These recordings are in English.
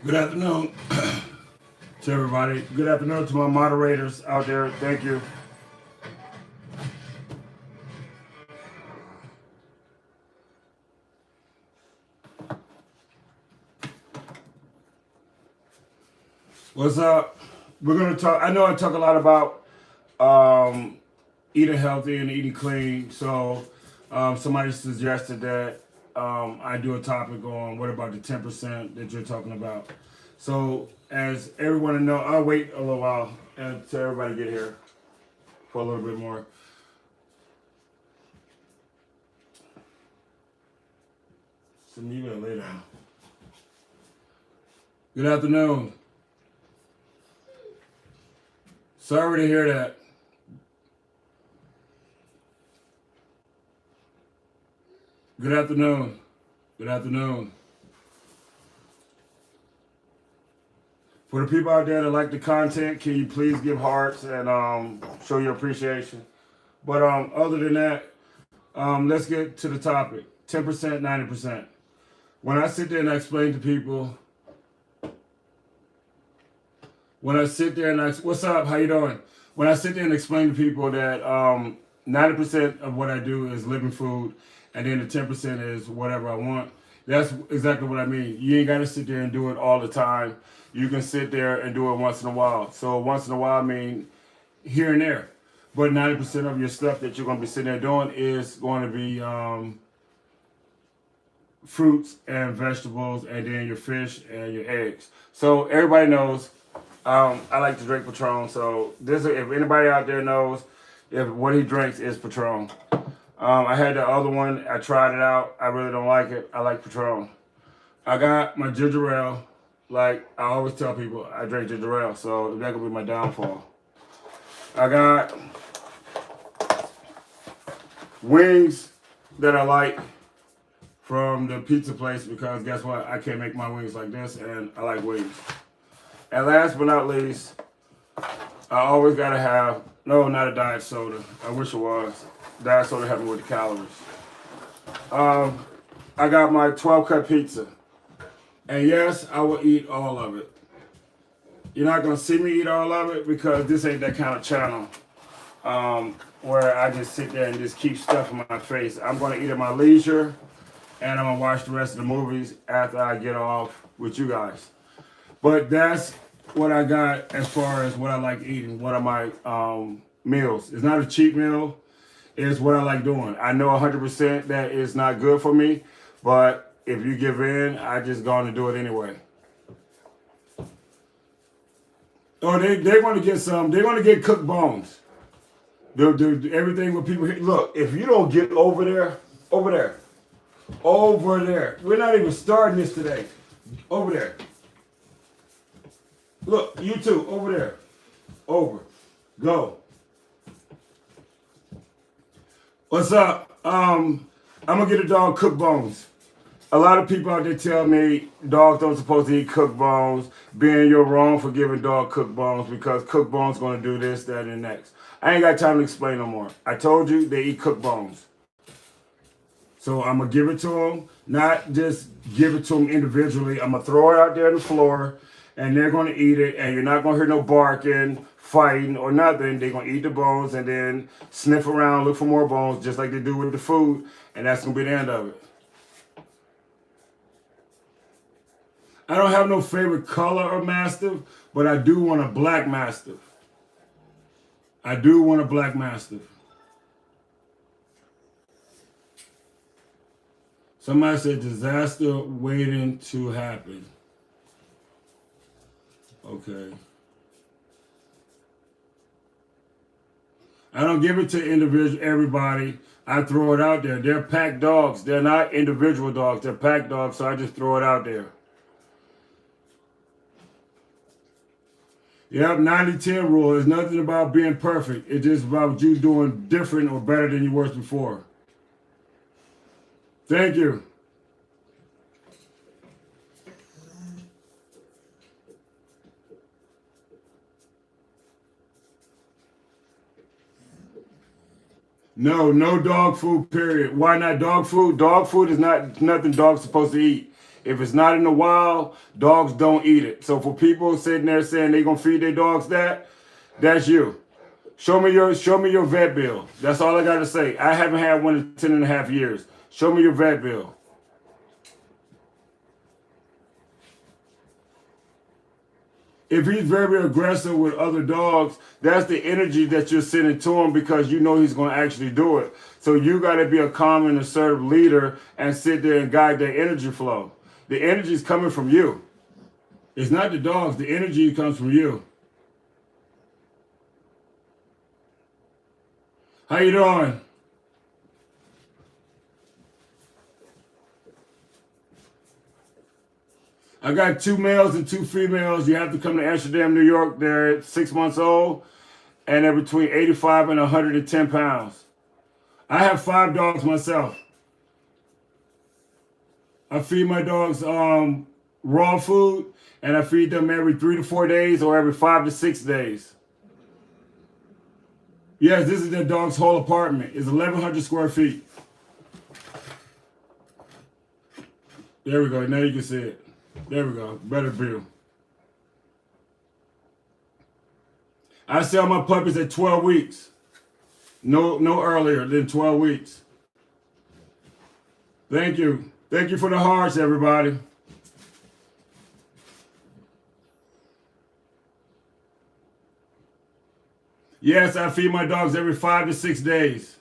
Good afternoon to everybody. Good afternoon to my moderators out there. Thank you. What's up? We're going to talk. I know I talk a lot about eating healthy and eating clean. So somebody suggested that I do a topic on what about the 10% that you're talking about. So as everyone know, I'll wait a little while until everybody get here for a little bit more. So you better lay down. Good afternoon. Sorry to hear that. Good afternoon. Good afternoon. For the people out there that like the content, can you please give hearts and show your appreciation? But other than that, let's get to the topic. 10%, 90%. When I sit there and I explain to people, what's up, how you doing? When I sit there and explain to people that 90% of what I do is living food, and then the 10% is whatever I want, that's exactly what I mean. You ain't got to sit there and do it all the time. You can sit there and do it once in a while. So once in a while, I mean here and there. But 90% of your stuff that you're going to be sitting there doing is going to be fruits and vegetables, and then your fish and your eggs. So everybody knows I like to drink Patron. So if anybody out there knows, if what he drinks is Patron. I had the other one. I tried it out. I really don't like it. I like Patron. I got my ginger ale. Like I always tell people, I drink ginger ale, so that could be my downfall. I got wings that I like from the pizza place because guess what? I can't make my wings like this, and I like wings. And last but not least, I always gotta have, no, not a diet soda. I wish it was. Diet soda helped me with the calories. I got my 12-cut pizza. And yes, I will eat all of it. You're not gonna see me eat all of it because this ain't that kind of channel where I just sit there and just keep stuff in my face. I'm gonna eat at my leisure, and I'm gonna watch the rest of the movies after I get off with you guys. But that's what I got as far as what I like eating. What are my meals? It's not a cheat meal. It's what I like doing. I know 100% that it's not good for me, but if you give in, I just going to do it anyway. Oh, they're going to get some. They're going to get cooked bones. They'll do everything with people here. Look, if you don't get over there, we're not even starting this today. Over there. Look, you two, over there. Over. Go. What's up? I'm gonna get a dog cooked bones. A lot of people out there tell me dogs don't supposed to eat cooked bones. Being you're wrong for giving dog cooked bones because cooked bones gonna do this, that, and the next. I ain't got time to explain no more. I told you they eat cooked bones. So I'm gonna give it to them, not just give it to them individually. I'm gonna throw it out there on the floor, and they're gonna eat it, and you're not gonna hear no barking, fighting, or nothing. They're gonna eat the bones and then sniff around, look for more bones, just like they do with the food, and that's gonna be the end of it. I don't have no favorite color of Mastiff, but I do want a black Mastiff. I do want a black Mastiff. Somebody said disaster waiting to happen. Okay. I don't give it to individual everybody. I throw it out there. They're pack dogs. They're not individual dogs. They're pack dogs, so I just throw it out there. Yep, 90-10 rule. It's nothing about being perfect. It's just about you doing different or better than you were before. Thank you. No, no dog food, period. Why not dog food? Dog food is not nothing dogs supposed to eat. If it's not in the wild, dogs don't eat it. So for people sitting there saying they're gonna feed their dogs that's you. Show me your vet bill. That's all I gotta say. I haven't had one in 10 and a half years. Show me your vet bill. If he's very aggressive with other dogs, that's the energy that you're sending to him because you know he's going to actually do it. So you got to be a calm and assertive leader and sit there and guide that energy flow. The energy is coming from you. It's not the dogs. The energy comes from you. How you doing? I got 2 males and 2 females. You have to come to Amsterdam, New York. They're 6 months old, and they're between 85 and 110 pounds. I have 5 dogs myself. I feed my dogs raw food, and I feed them every 3 to 4 days or every 5 to 6 days. Yes, this is the dog's whole apartment. It's 1,100 square feet. There we go. Now you can see it. There we go. Better view. I sell my puppies at 12 weeks. No earlier than 12 weeks. Thank you. Thank you for the hearts, everybody. Yes, I feed my dogs every 5 to 6 days.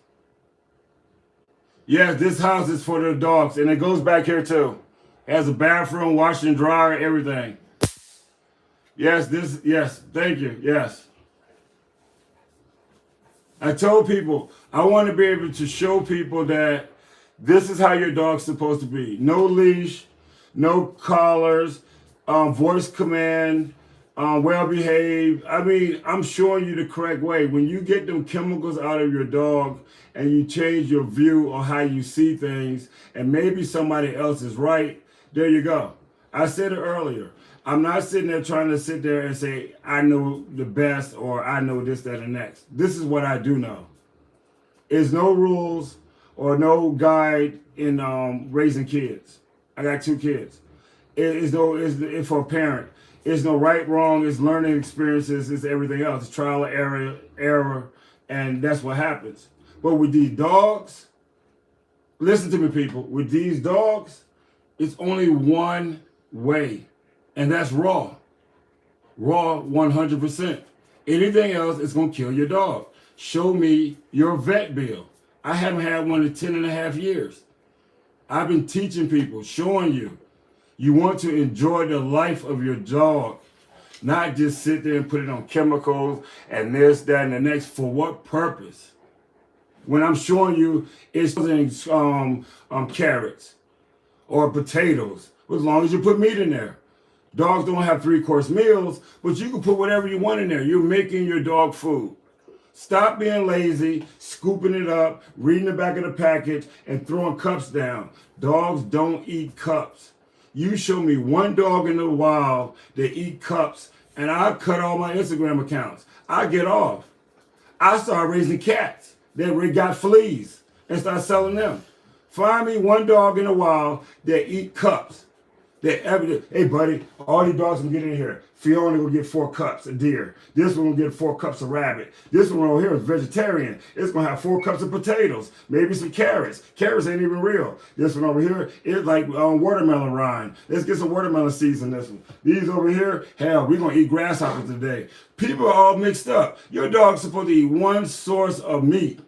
Yes, this house is for the dogs, and it goes back here too. It has a bathroom, washer and dryer, everything. Yes, thank you, yes. I told people, I want to be able to show people that this is how your dog's supposed to be. No leash, no collars, voice command, well behaved. I mean, I'm showing you the correct way. When you get them chemicals out of your dog and you change your view on how you see things, and maybe somebody else is right, there you go. I said it earlier. I'm not sitting there trying to sit there and say, I know the best or I know this, that, and next. This is what I do know. There's no rules or no guide in raising kids. I got 2 kids. It's for a parent. It's no right, wrong. It's learning experiences. It's everything else. It's trial and error, and that's what happens. But with these dogs, listen to me, people. With these dogs, it's only one way, and that's raw. Raw 100%. Anything else is going to kill your dog. Show me your vet bill. I haven't had one in 10 and a half years. I've been teaching people, showing you. You want to enjoy the life of your dog, not just sit there and put it on chemicals and this, that, and the next. For what purpose? When I'm showing you it's carrots or potatoes, as long as you put meat in there. Dogs don't have 3-course meals, but you can put whatever you want in there. You're making your dog food. Stop being lazy, scooping it up, reading the back of the package, and throwing cups down. Dogs don't eat cups. You show me one dog in the wild that eat cups, and I cut all my Instagram accounts. I get off. I start raising cats that got fleas and start selling them. Find me one dog in the wild that eat cups. Hey buddy, all these dogs can get in here. Fiona will get 4 cups of deer. This one will get 4 cups of rabbit. This one over here is vegetarian. It's gonna have 4 cups of potatoes, maybe some carrots. Carrots ain't even real. This one over here is like watermelon rind. Let's get some watermelon seeds in this one. These over here, hell, we're gonna eat grasshoppers today. People are all mixed up. Your dog's supposed to eat one source of meat.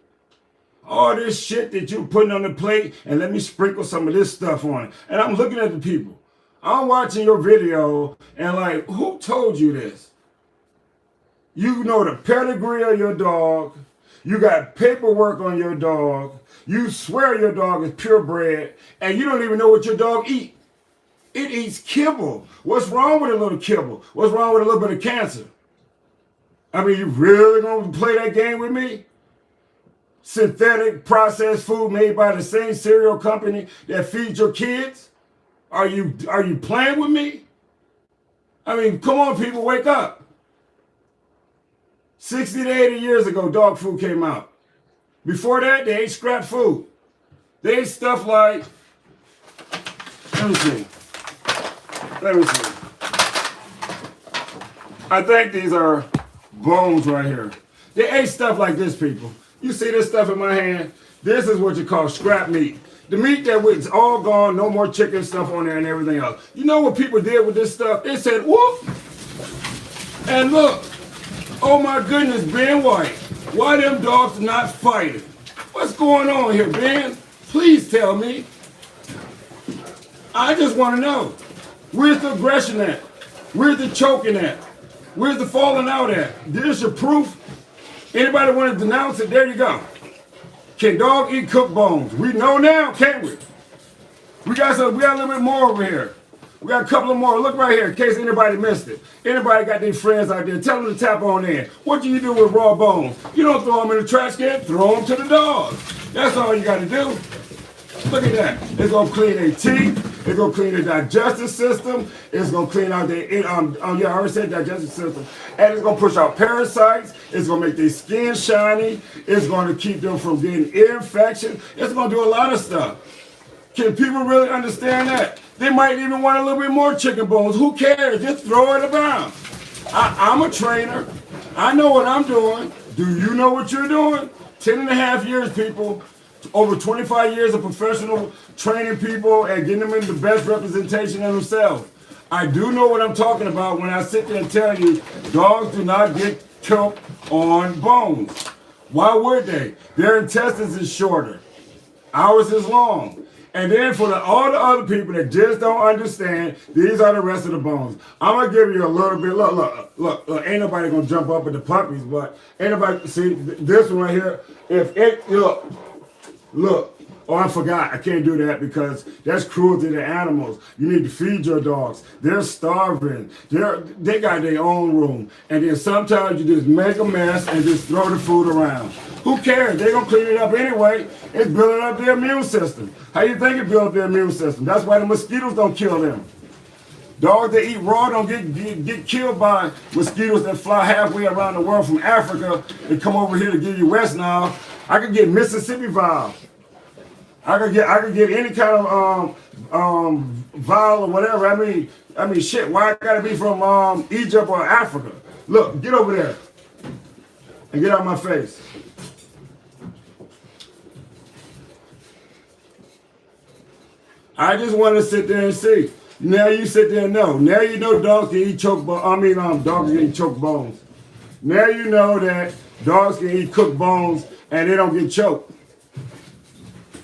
all this shit that you're putting on the plate, and let me sprinkle some of this stuff on it. And I'm looking at the people. I'm watching your video, and like, who told you this? You know the pedigree of your dog. You got paperwork on your dog. You swear your dog is purebred, and you don't even know what your dog eats. It eats kibble. What's wrong with a little kibble? What's wrong with a little bit of cancer? I mean, you really gonna play that game with me? Synthetic processed food made by the same cereal company that feeds your kids? Are you playing with me? I mean, come on, people, wake up. 60 to 80 years ago, dog food came out. Before that, they ate scrap food. They ate stuff like, let me see. I think these are bones right here. They ate stuff like this, people. You see this stuff in my hand? This is what you call scrap meat. The meat that was all gone, no more chicken stuff on there and everything else. You know what people did with this stuff? They said, whoop, and look, oh my goodness, Ben White, why them dogs not fighting? What's going on here, Ben? Please tell me. I just want to know. Where's the aggression at? Where's the choking at? Where's the falling out at? There's your proof. Anybody want to denounce it? There you go. Can dog eat cooked bones? We know now, can't we? We got a little bit more over here. We got a couple of more. Look right here in case anybody missed it. Anybody got their friends out there, tell them to tap on in. What do you do with raw bones? You don't throw them in the trash can, throw them to the dogs. That's all you got to do. Look at that. It's going to clean their teeth. It's going to clean their digestive system. It's going to clean out their, I already said digestive system. And it's going to push out parasites. It's going to make their skin shiny. It's going to keep them from getting ear infection. It's going to do a lot of stuff. Can people really understand that? They might even want a little bit more chicken bones. Who cares? Just throw it around. I'm a trainer. I know what I'm doing. Do you know what you're doing? 10 and a half years, people. Over 25 years of professional training people and getting them in the best representation of themselves. I do know what I'm talking about when I sit there and tell you dogs do not get choked on bones. Why would they? Their intestines is shorter. Ours is long. And then for all the other people that just don't understand, these are the rest of the bones. I'm going to give you a little bit. Look, ain't nobody going to jump up at the puppies, but ain't nobody, see, this one right here, Look, oh, I forgot. I can't do that because that's cruelty to animals. You need to feed your dogs. They're starving. They got their own room. And then sometimes you just make a mess and just throw the food around. Who cares? They're going to clean it up anyway. It's building up their immune system. How you think it builds up their immune system? That's why the mosquitoes don't kill them. Dogs that eat raw don't get killed by mosquitoes that fly halfway around the world from Africa and come over here to give you West Nile. I could get Mississippi vial. I could get any kind of vial or whatever. I mean shit. Why it gotta be from Egypt or Africa? Look, get over there and get out of my face. I just want to sit there and see. Now you sit there and know. Now you know dogs can eat dogs can eat choked bones. Now you know that dogs can eat cooked bones and they don't get choked.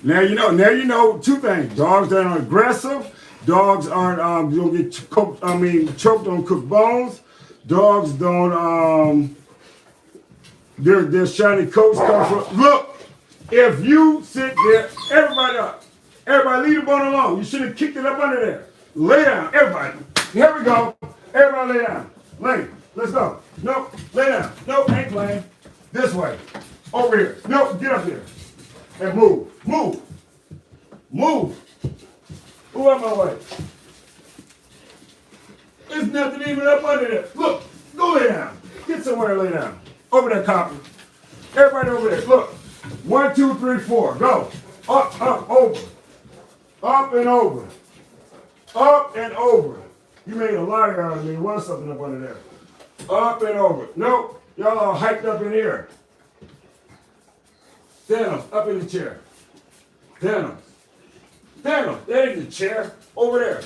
Now you know two things. Dogs that are aggressive. Dogs aren't don't get choked on cooked bones. Dogs don't their shiny coats come from. Look, if you sit there, everybody up. Everybody leave the bone alone. You should have kicked it up under there. Lay down, everybody. Here we go. Everybody lay down. Lay. Let's go. Nope. Lay down. Nope. Ain't playing. This way. Over here. Nope. Get up here. And move. Move. Move. Move out my way. There's nothing even up under there. Look. Go lay down. Get somewhere to lay down. Over there, copper. Everybody over there. Look. 1, 2, 3, 4. Go. Up, up, over. Up and over. Up and over. You made a liar out of me. What's something up under there? Up and over. Nope. Y'all all hyped up in here. Thanos, up in the chair. Thanos. Thanos, there in the chair. Over there.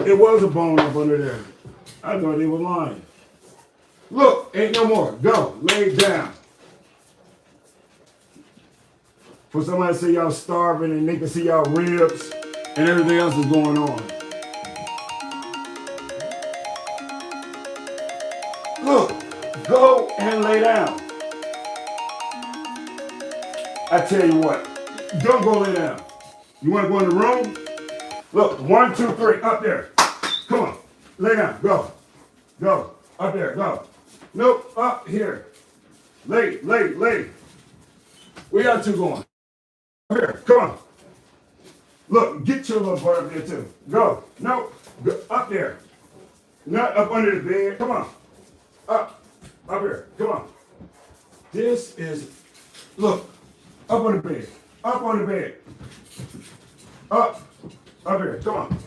It was a bone up under there. I thought they were lying. Look, ain't no more. Go, lay down. For somebody to say y'all starving and they can see y'all ribs and everything else is going on. Look, go and lay down. I tell you what, don't go lay down. You want to go in the room? Look, 1, 2, 3, up there. Come on, lay down, go. Go, up there, go. Nope, up here. Lay. Where y'all two going? Up here, come on. Look, get your little butt up there too. Go, nope, go, up there. Not up under the bed, come on. Up here, come on. This is, look, up on the bed, up on the bed. Up here, come on,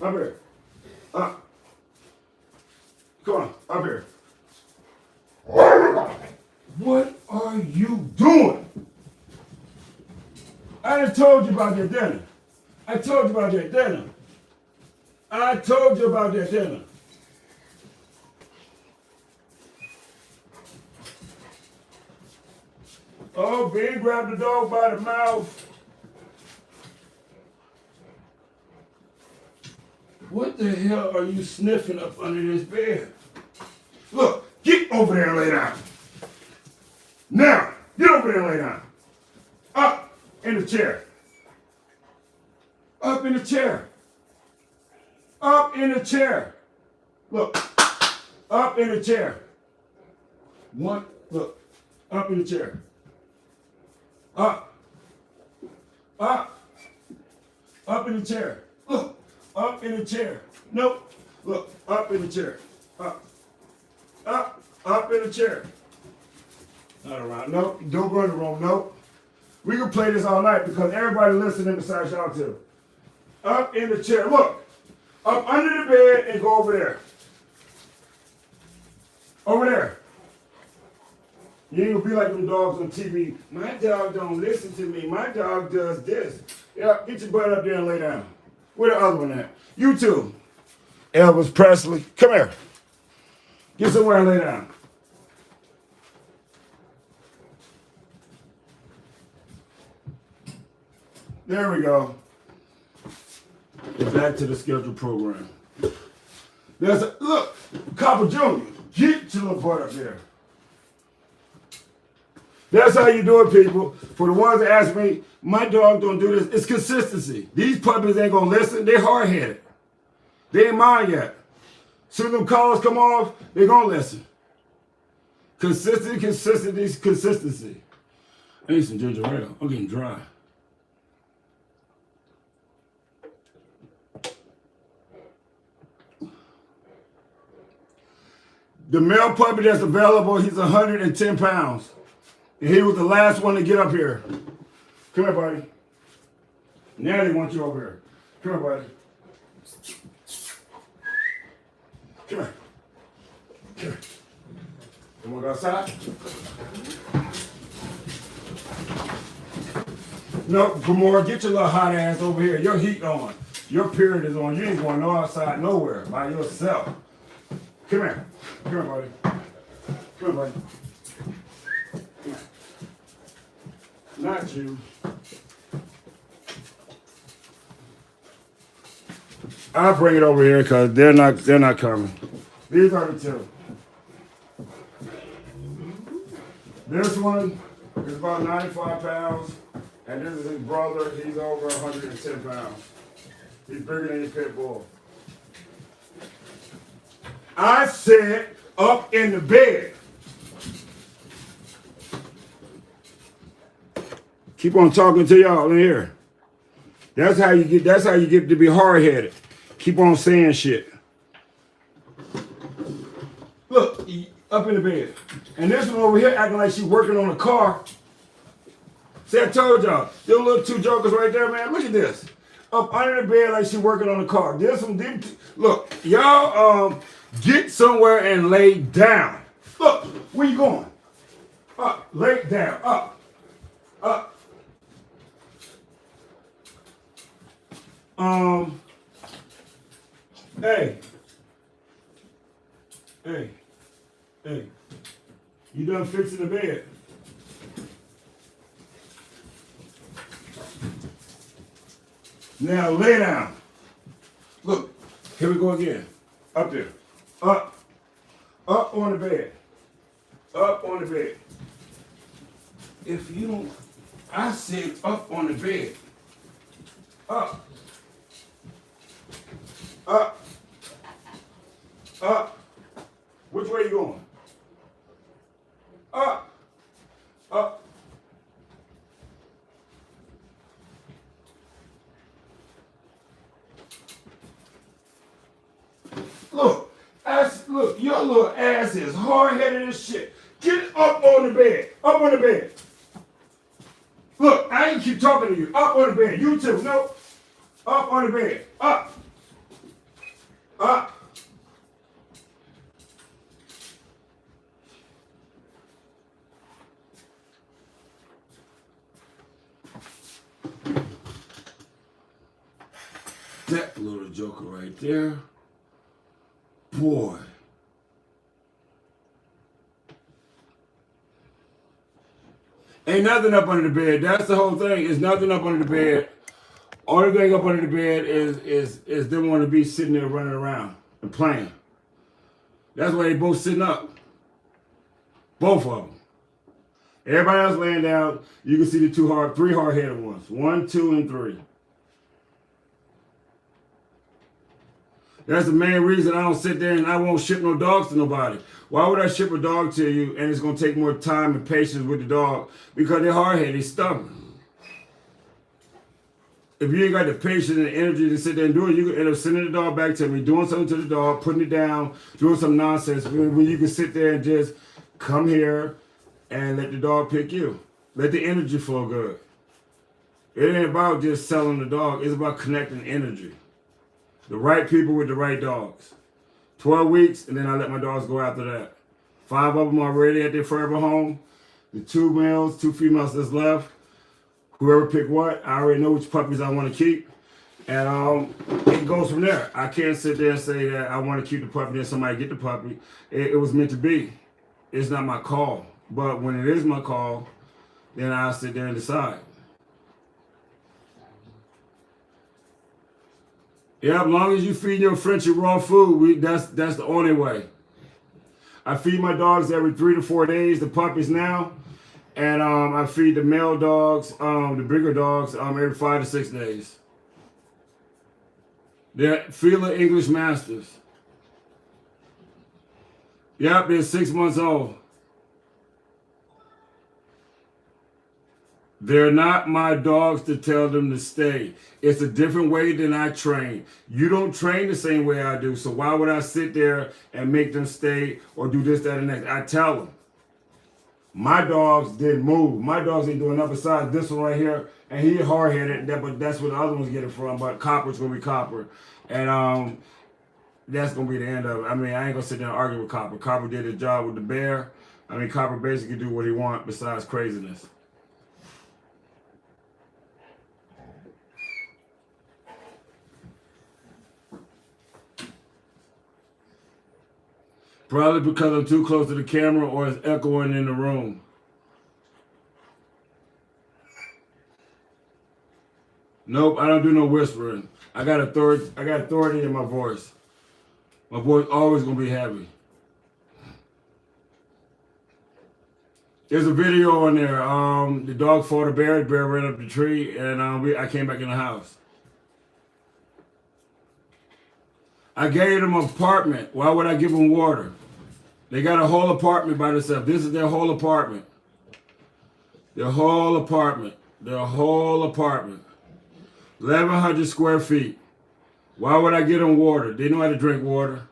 up here, up. Come on, up here. What are you doing? I done told you about that dinner. I told you about that dinner. Oh, Ben grabbed the dog by the mouth. What the hell are you sniffing up under this bed? Look, get over there and lay down. Now, get over there and lay down. Up in the chair. Up in the chair. Up in the chair. Look, up in the chair. Look, up in the chair. Up in the chair. Look, up in the chair. Nope. Look, up in the chair. Up in the chair. Not around. Nope. Don't go in the room. Nope. We can play this all night because everybody listening besides y'all too. Up in the chair. Look. Up under the bed and go over there. Over there. You ain't gonna be like them dogs on TV. My dog don't listen to me. My dog does this. Yeah, get your butt up there and lay down. Where the other one at? You two. Elvis Presley. Come here. Get somewhere and lay down. There we go. Get back to the scheduled program. Look, Copper Jr., get your little butt up there. That's how you do it, people. For the ones that ask me, my dog don't do this. It's consistency. These puppies ain't gonna listen. They're hard-headed. They ain't mine yet. Soon as them calls come off, they're gonna listen. Consistency. I need some ginger ale. I'm getting dry. The male puppy that's available, he's 110 pounds. And he was the last one to get up here. Come here, buddy. Now they want you over here. Come here, buddy. Come here. Come here. You want to go outside? No, Gamora, get your little hot ass over here. Your heat on. Your period is on. You ain't going no outside nowhere by yourself. Come here. Come here, buddy. Come here, buddy. Not you. I'll bring it over here because they're not coming. These are the two. This one is about 95 pounds, and this is his brother. He's over 110 pounds. He's bigger than your pit bull. I said up in the bed. Keep on talking to y'all in here. That's how you get to be hard-headed. Keep on saying shit. Look, up in the bed. And this one over here acting like she's working on a car. See, I told y'all, them little two jokers right there, man. Look at this. Up under the bed like she's working on a car. Look, y'all get somewhere and lay down. Look, where you going? Up, lay down, up. Hey, Hey, hey. You done fixing the bed? Now lay down. Look, here we go again. Up there. Up. Up on the bed. Up on the bed. If you don't, I said up on the bed. Up. Up. Up. Which way you going? Up. Up. Look, your little ass is hard-headed as shit. Get up on the bed. Up on the bed. Look, I ain't keep talking to you. Up on the bed. You too. No. Up on the bed. Up. Up. That little joker right there. Boy. Ain't nothing up under the bed. That's the whole thing. It's nothing up under the bed. Only thing up under the bed is them want to be sitting there running around and playing. That's why they both sitting up. Both of them. Everybody else laying down. You can see the three hard-headed ones. 1, 2, and 3. That's the main reason I don't sit there and I won't ship no dogs to nobody. Why would I ship a dog to you and it's going to take more time and patience with the dog? Because they're hard-headed, they're stubborn. If you ain't got the patience and the energy to sit there and do it, you can end up sending the dog back to me, doing something to the dog, putting it down, doing some nonsense, when you can sit there and just come here and let the dog pick you. Let the energy flow good. It ain't about just selling the dog. It's about connecting energy. The right people with the right dogs. 12 weeks, and then I let my dogs go after that. 5 of them already at their forever home. The 2 males, 2 females that's left. Whoever pick what, I already know which puppies I want to keep. And it goes from there. I can't sit there and say that I want to keep the puppy, then somebody get the puppy. It was meant to be. It's not my call. But when it is my call, then I'll sit there and decide. Yeah, as long as you feed your Frenchie raw food, that's the only way. I feed my dogs every 3 to 4 days, the puppies now. And I feed the male dogs, the bigger dogs, every 5 to 6 days. They're Fila English Masters. Yep, they're 6 months old. They're not my dogs to tell them to stay. It's a different way than I train. You don't train the same way I do, so why would I sit there and make them stay or do this, that, and next? I tell them. My dogs didn't move. My dogs ain't doing nothing besides this one right here, and he hard-headed, but that's where the other ones get it from, but Copper's going to be Copper. And that's going to be the end of it. I mean, I ain't going to sit there and argue with Copper. Copper did his job with the bear. I mean, Copper basically do what he wants besides craziness. Probably because I'm too close to the camera or it's echoing in the room. Nope, I don't do no whispering. I got authority in my voice. My voice always gonna be heavy. There's a video on there. The dog fought a bear. The bear ran up the tree, and I came back in the house. I gave them an apartment. Why would I give them water? They got a whole apartment by themselves. This is their whole apartment. Their whole apartment. Their whole apartment. 1,100 square feet. Why would I give them water? They know how to drink water.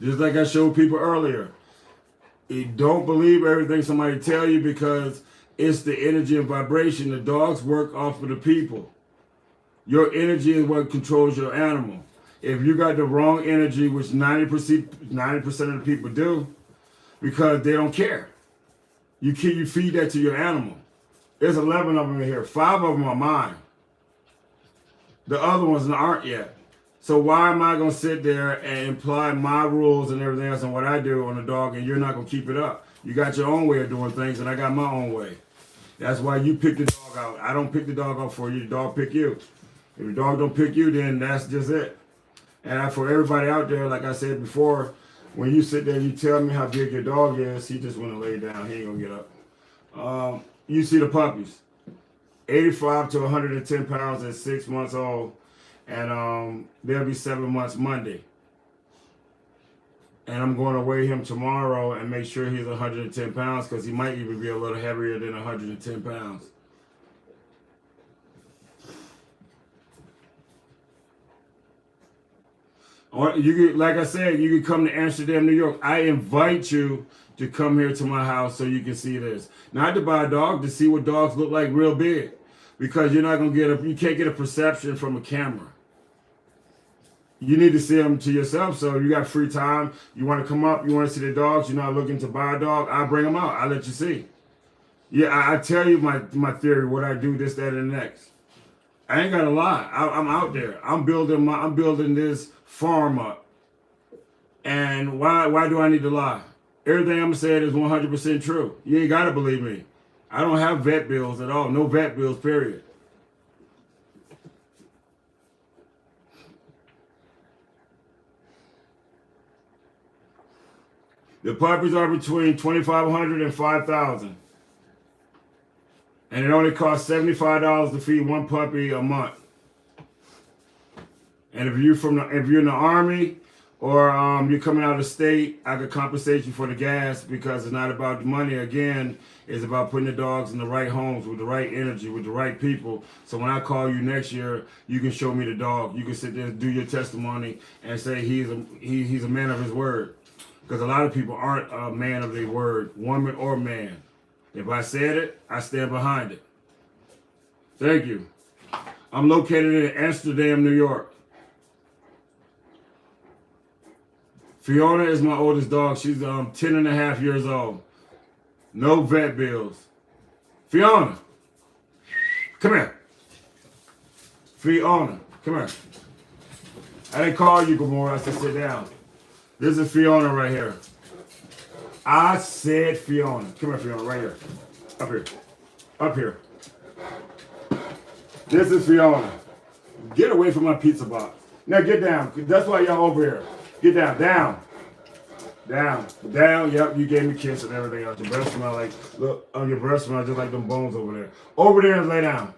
Just like I showed people earlier. You don't believe everything somebody tell you because it's the energy and vibration. The dogs work off of the people. Your energy is what controls your animal. If you got the wrong energy, which 90% of the people do, because they don't care. You feed that to your animal. There's 11 of them in here. 5 of them are mine. The other ones aren't yet. So why am I going to sit there and imply my rules and everything else and what I do on the dog, and you're not going to keep it up? You got your own way of doing things, and I got my own way. That's why you pick the dog out. I don't pick the dog out for you. The dog pick you. If the dog don't pick you, then that's just it. And for everybody out there, like I said before, when you sit there and you tell me how big your dog is, he just want to lay down. He ain't going to get up. You see the puppies. 85 to 110 pounds at 6 months old. And they'll be 7 months Monday. And I'm going to weigh him tomorrow and make sure he's 110 pounds because he might even be a little heavier than 110 pounds. Or you could, like I said, you can come to Amsterdam, New York. I invite you to come here to my house so you can see this. Not to buy a dog, to see what dogs look like real big. Because you're not going to you can't get a perception from a camera. You need to see them to yourself. So if you got free time, you want to come up, you want to see the dogs, you're not looking to buy a dog, I'll bring them out. I'll let you see. Yeah, I tell you my theory, what I do, this, that, and the next. I ain't got to lie. I'm out there. I'm building this farm up. And why do I need to lie? Everything I'm saying is 100% true. You ain't got to believe me. I don't have vet bills at all. No vet bills, period. The puppies are between $2,500 and $5,000. And it only costs $75 to feed one puppy a month. And if you're in the Army or you're coming out of state, I could compensate you for the gas because it's not about the money. Again, it's about putting the dogs in the right homes with the right energy, with the right people. So when I call you next year, you can show me the dog. You can sit there and do your testimony and say he's a man of his word. Because a lot of people aren't a man of their word, woman or man. If I said it, I stand behind it. Thank you. I'm located in Amsterdam, New York. Fiona is my oldest dog. She's 10 and a half years old. No vet bills. Fiona, come here. Fiona, come here. I didn't call you, Gomorrah. I said sit down. This is Fiona right here. I said Fiona. Come here, Fiona, right here. Up here. Up here. This is Fiona. Get away from my pizza box. Now get down. That's why y'all over here. Get down. Down. Down. Down. Yep, you gave me a kiss and everything else. Your breath smell like, look, your breath smell just like them bones over there. Over there and lay down.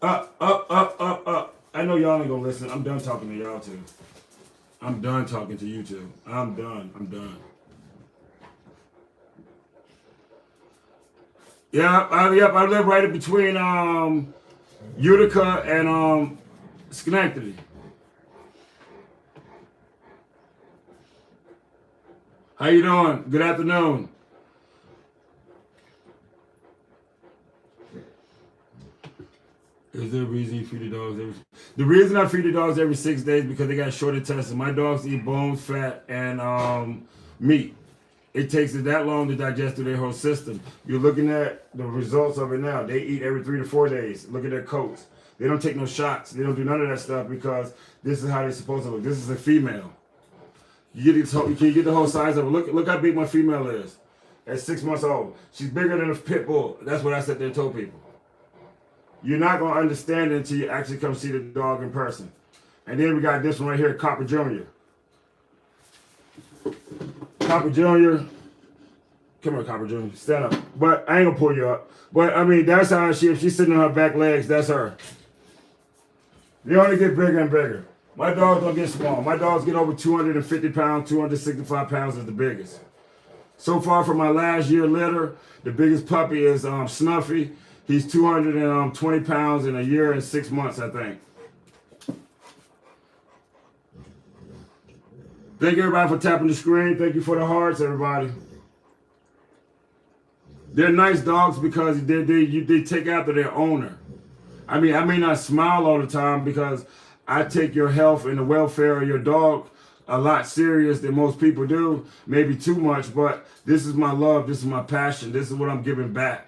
Up, up, up, up, up. I know y'all ain't gonna listen. I'm done talking to y'all too. I'm done talking to you two. I'm done. I'm done. Yeah, I live right in between Utica and Schenectady. How you doing? Good afternoon. Is there a reason you feed the dogs The reason I feed the dogs every 6 days because they got short intestines. My dogs eat bones, fat, and meat. It takes it that long to digest through their whole system. You're looking at the results of it now. They eat every 3 to 4 days. Look at their coats. They don't take no shots. They don't do none of that stuff because this is how they're supposed to look. This is a female. You get the whole size of it. Look how big my female is at 6 months old. She's bigger than a pit bull. That's what I sat there and told people. You're not going to understand it until you actually come see the dog in person. And then we got this one right here, Copper Jr. Copper Jr. Come here, Copper Jr. Stand up. But I ain't going to pull you up. But, I mean, that's how if she's sitting on her back legs, that's her. They only get bigger and bigger. My dogs don't get small. My dogs get over 250 pounds, 265 pounds is the biggest. So far from my last year litter, the biggest puppy is Snuffy. He's 220 pounds in a year and 6 months, I think. Thank you, everybody, for tapping the screen. Thank you for the hearts, everybody. They're nice dogs because they take after their owner. I mean, I may not smile all the time because I take your health and the welfare of your dog a lot serious than most people do, maybe too much, but this is my love, this is my passion, this is what I'm giving back.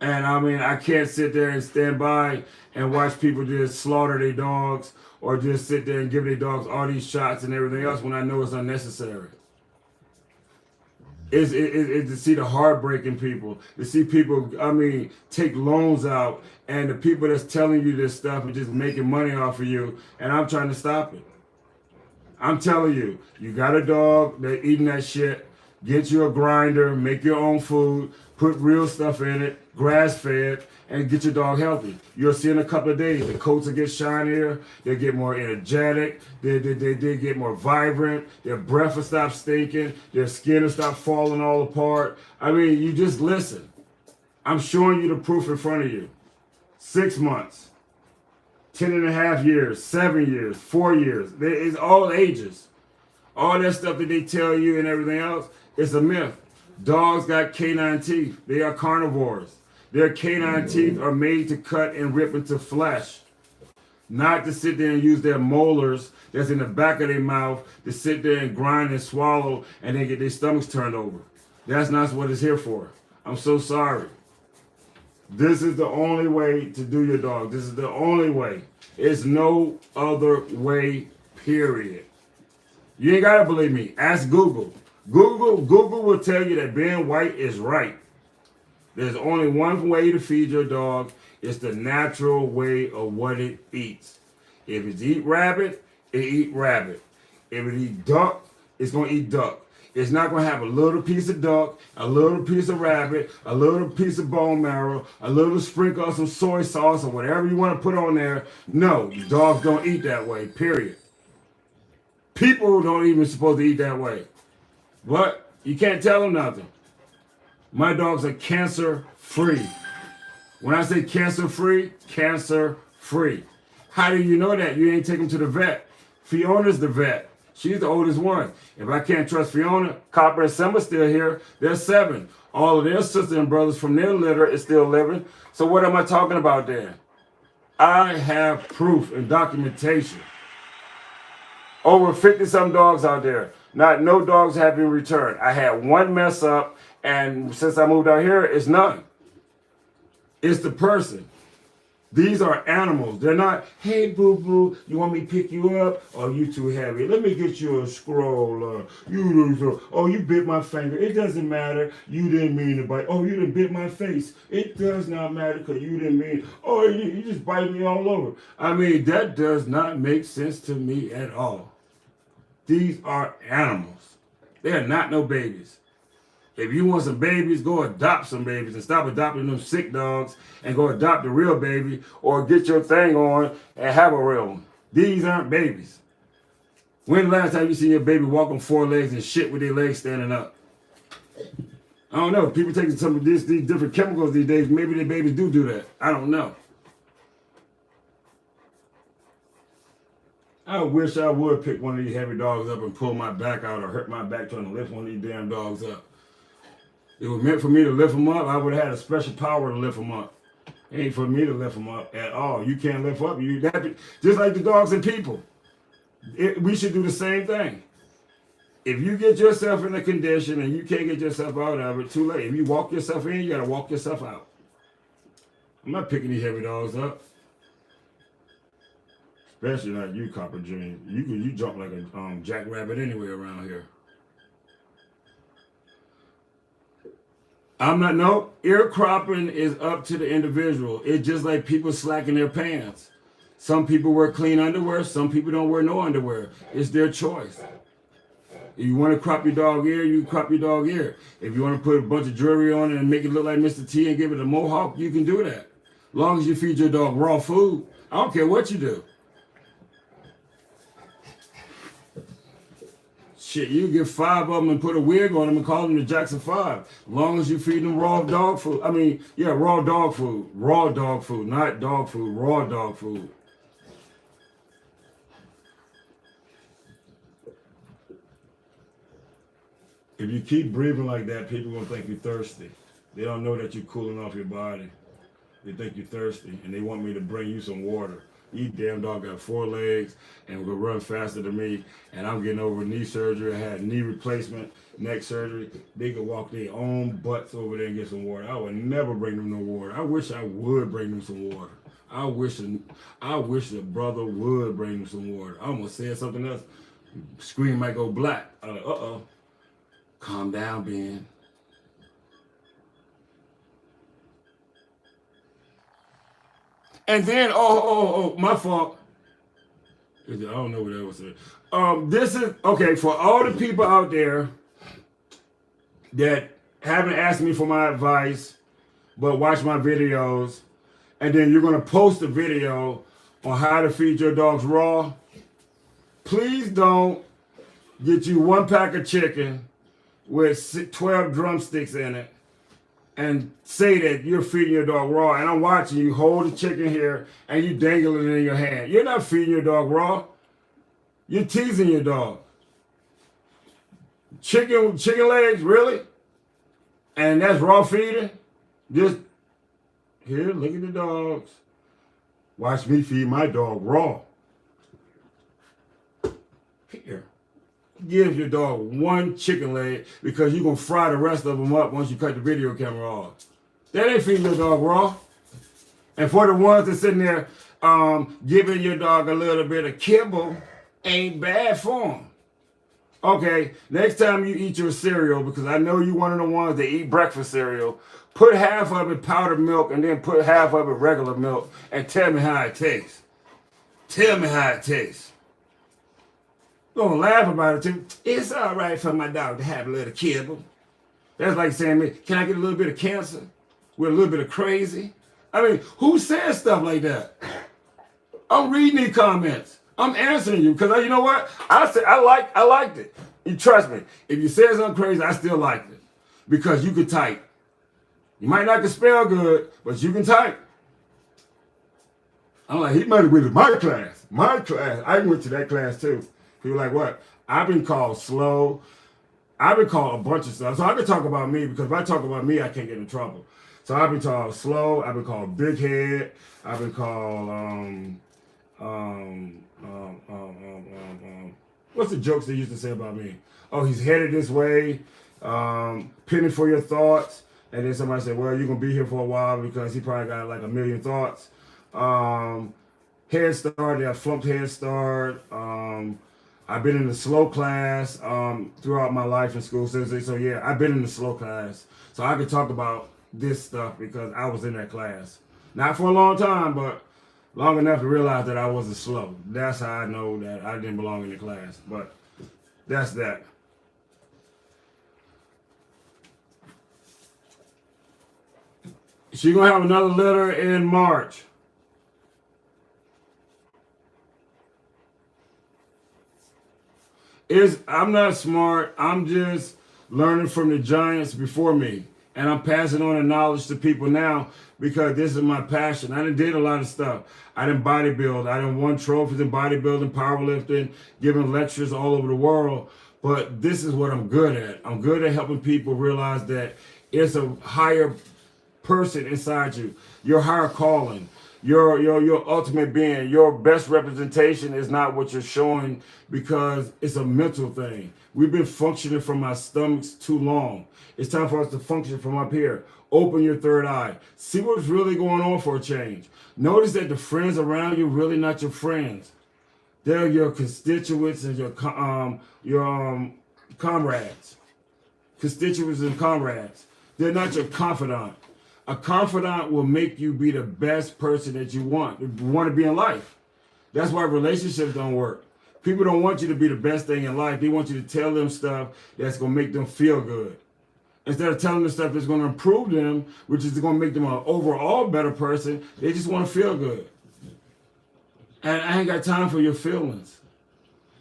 And I mean, I can't sit there and stand by and watch people just slaughter their dogs or just sit there and give their dogs all these shots and everything else when I know it's unnecessary. It's to see the heartbreaking people, to see people, I mean, take loans out, and the people that's telling you this stuff are just making money off of you, and I'm trying to stop it. I'm telling you, you got a dog, they're eating that shit, get you a grinder, make your own food, put real stuff in it, grass fed, and get your dog healthy. You'll see in a couple of days, the coats will get shinier, they get more energetic, they get more vibrant, their breath will stop stinking, their skin will stop falling all apart. I mean, you just listen. I'm showing you the proof in front of you. 6 months. 10.5 years, 7 years, 4 years. It's all ages. All that stuff that they tell you and everything else, it's a myth. Dogs got canine teeth. They are carnivores. Their canine teeth are made to cut and rip into flesh. Not to sit there and use their molars that's in the back of their mouth to sit there and grind and swallow and then get their stomachs turned over. That's not what it's here for. I'm so sorry. This is the only way to do your dog. This is the only way. It's no other way, period. You ain't gotta believe me. Ask Google. Google will tell you that being white is right. There's only one way to feed your dog. It's the natural way of what it eats. If it eat rabbit, it eat rabbit. If it eat duck, it's gonna eat duck. It's not going to have a little piece of duck, a little piece of rabbit, a little piece of bone marrow, a little sprinkle of some soy sauce or whatever you want to put on there. No, dogs don't eat that way, period. People don't even supposed to eat that way. But you can't tell them nothing. My dogs are cancer free. When I say cancer free, cancer free. How do you know that? You ain't take them to the vet. Fiona's the vet. She's the oldest one. If I can't trust Fiona, Copper and Simba's still here. They're 7. All of their sisters and brothers from their litter is still living. So what am I talking about then? I have proof and documentation. Over 50-some dogs out there. Not no dogs have been returned. I had one mess up, and since I moved out here, it's none. It's the person. These are animals. They're not, hey, boo-boo, you want me to pick you up? Oh, you too heavy. Let me get you a scroll. You bit my finger. It doesn't matter. You didn't mean to bite. Oh, you didn't bit my face. It does not matter because you didn't mean. Oh, you just bite me all over. I mean, that does not make sense to me at all. These are animals. They are not no babies. If you want some babies, go adopt some babies and stop adopting them sick dogs and go adopt a real baby or get your thing on and have a real one. These aren't babies. When the last time you seen your baby walk on 4 legs and shit with their legs standing up? I don't know. People taking some of these different chemicals these days. Maybe their babies do that. I don't know. I wish I would pick one of these heavy dogs up and pull my back out or hurt my back trying to lift one of these damn dogs up. It was meant for me to lift them up. I would have had a special power to lift them up. It ain't for me to lift them up at all. You can't lift up. Just like the dogs and people. We should do the same thing. If you get yourself in a condition and you can't get yourself out of it, too late. If you walk yourself in, you got to walk yourself out. I'm not picking these heavy dogs up. Especially not you, Copper Dream. You jump like a jackrabbit anywhere around here. Ear cropping is up to the individual. It's just like people slacking their pants. Some people wear clean underwear, some people don't wear no underwear. It's their choice. If you want to crop your dog ear, you crop your dog ear. If you want to put a bunch of jewelry on it and make it look like Mr. T and give it a mohawk, you can do that. As long as you feed your dog raw food, I don't care what you do. Shit, you get 5 of them and put a wig on them and call them the Jackson 5. As long as you feed them raw dog food. Raw dog food. Raw dog food, not dog food, raw dog food. If you keep breathing like that, people gonna think you're thirsty. They don't know that you're cooling off your body. They think you're thirsty, and they want me to bring you some water. You damn dog got 4 legs and will run faster than me. And I'm getting over knee surgery. I had knee replacement, neck surgery. They could walk their own butts over there and get some water. I would never bring them no water. I wish I would bring them some water. I wish the brother would bring them some water. I almost said something else. Screen might go black. I'm like, uh-oh. Calm down, Ben. And then, my fault. I don't know what that was saying. This is, okay, for all the people out there that haven't asked me for my advice, but watch my videos, and then you're going to post a video on how to feed your dogs raw, please don't get you 1 pack of chicken with 12 drumsticks in it and say that you're feeding your dog raw. And I'm watching you hold the chicken here and you dangle it in your hand. You're not feeding your dog raw. You're teasing your dog. Chicken legs, really? And that's raw feeding? Just, here, look at the dogs. Watch me feed my dog raw. Here. Give your dog 1 chicken leg because you're going to fry the rest of them up once you cut the video camera off. That ain't feeding your dog raw. And for the ones that sitting there giving your dog a little bit of kibble, ain't bad for them. Okay, next time you eat your cereal, because I know you one of the ones that eat breakfast cereal, put half of it powdered milk and then put half of it regular milk and tell me how it tastes. Tell me how it tastes. Gonna laugh about it too. It's all right for my dog to have a little kibble. That's like saying, can I get a little bit of cancer with a little bit of crazy? I mean, who says stuff like that? I'm reading these comments. I'm answering you because you know what? I said I liked it. You trust me. If you said something crazy, I still liked it because you can type. You might not can spell good, but you can type. I'm like, he might have went to my class. My class. I went to that class too. People like, what? I've been called slow. I've been called a bunch of stuff. So I can talk about me because if I talk about me, I can't get in trouble. So I've been called slow. I've been called big head. I've been called, what's the jokes they used to say about me? Oh, he's headed this way. Penny for your thoughts. And then somebody said, well, you're going to be here for a while because he probably got like 1,000,000 thoughts. Head Start, I flunked Head Start. I've been in the slow class throughout my life in school. So yeah, I've been in the slow class. So I can talk about this stuff because I was in that class. Not for a long time, but long enough to realize that I wasn't slow. That's how I know that I didn't belong in the class. But that's that. She's going to have another litter in March. I'm not smart. I'm just learning from the giants before me. And I'm passing on the knowledge to people now because this is my passion. I done did a lot of stuff. I done bodybuild. I done won trophies in bodybuilding, powerlifting, giving lectures all over the world. But this is what I'm good at. I'm good at helping people realize that it's a higher person inside you, your higher calling. Your ultimate being, your best representation is not what you're showing because it's a mental thing. We've been functioning from our stomachs too long. It's time for us to function from up here. Open your third eye. See what's really going on for a change. Notice that the friends around you really not your friends. They're your constituents and your comrades. Constituents and comrades. They're not your confidant. A confidant will make you be the best person that you want to be in life. That's why relationships don't work. People don't want you to be the best thing in life. They want you to tell them stuff that's going to make them feel good. Instead of telling them stuff that's going to improve them, which is going to make them an overall better person, they just want to feel good. And I ain't got time for your feelings.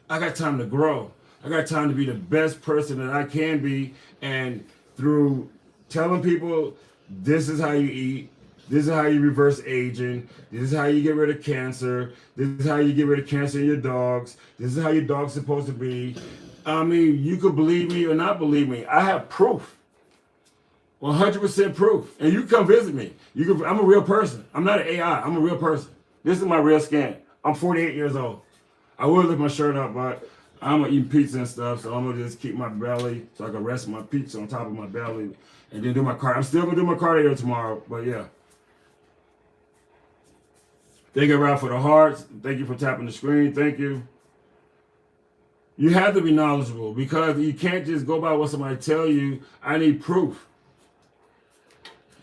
I got time to grow. I got time to be the best person that I can be. And through telling people, this is how you eat. This is how you reverse aging. This is how you get rid of cancer. This is how you get rid of cancer in your dogs. This is how your dog's supposed to be. I mean, you could believe me or not believe me. I have proof. 100% proof. And you come visit me. I'm a real person. I'm not an AI. I'm a real person. This is my real skin. I'm 48 years old. I would lift my shirt up, but I'm eating pizza and stuff, so I'm gonna just keep my belly so I can rest my pizza on top of my belly and then do my cardio. I'm still gonna do my cardio tomorrow, but yeah. Thank you, Ralph, for the hearts. Thank you for tapping the screen. Thank you. You have to be knowledgeable because you can't just go by what somebody tell you. I need proof.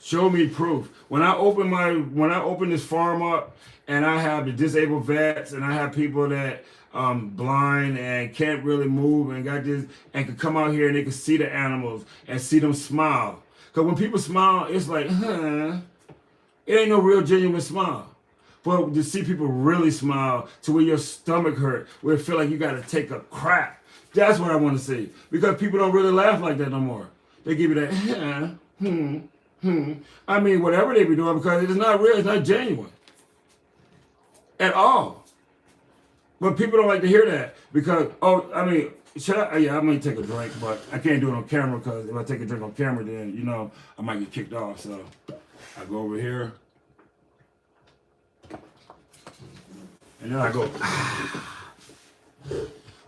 Show me proof. When I open this farm up and I have the disabled vets and I have people that blind and can't really move and got this and can come out here and they can see the animals and see them smile. Because when people smile, it's like, huh, it ain't no real genuine smile. But to see people really smile to where your stomach hurt, where it feel like you got to take a crap, that's what I want to see. Because people don't really laugh like that no more. They give you that, I mean, whatever they be doing, because it is not real, it's not genuine at all. But people don't like to hear that because, should I? Yeah, I might take a drink, but I can't do it on camera because if I take a drink on camera, then, I might get kicked off. So I go over here. And then I go,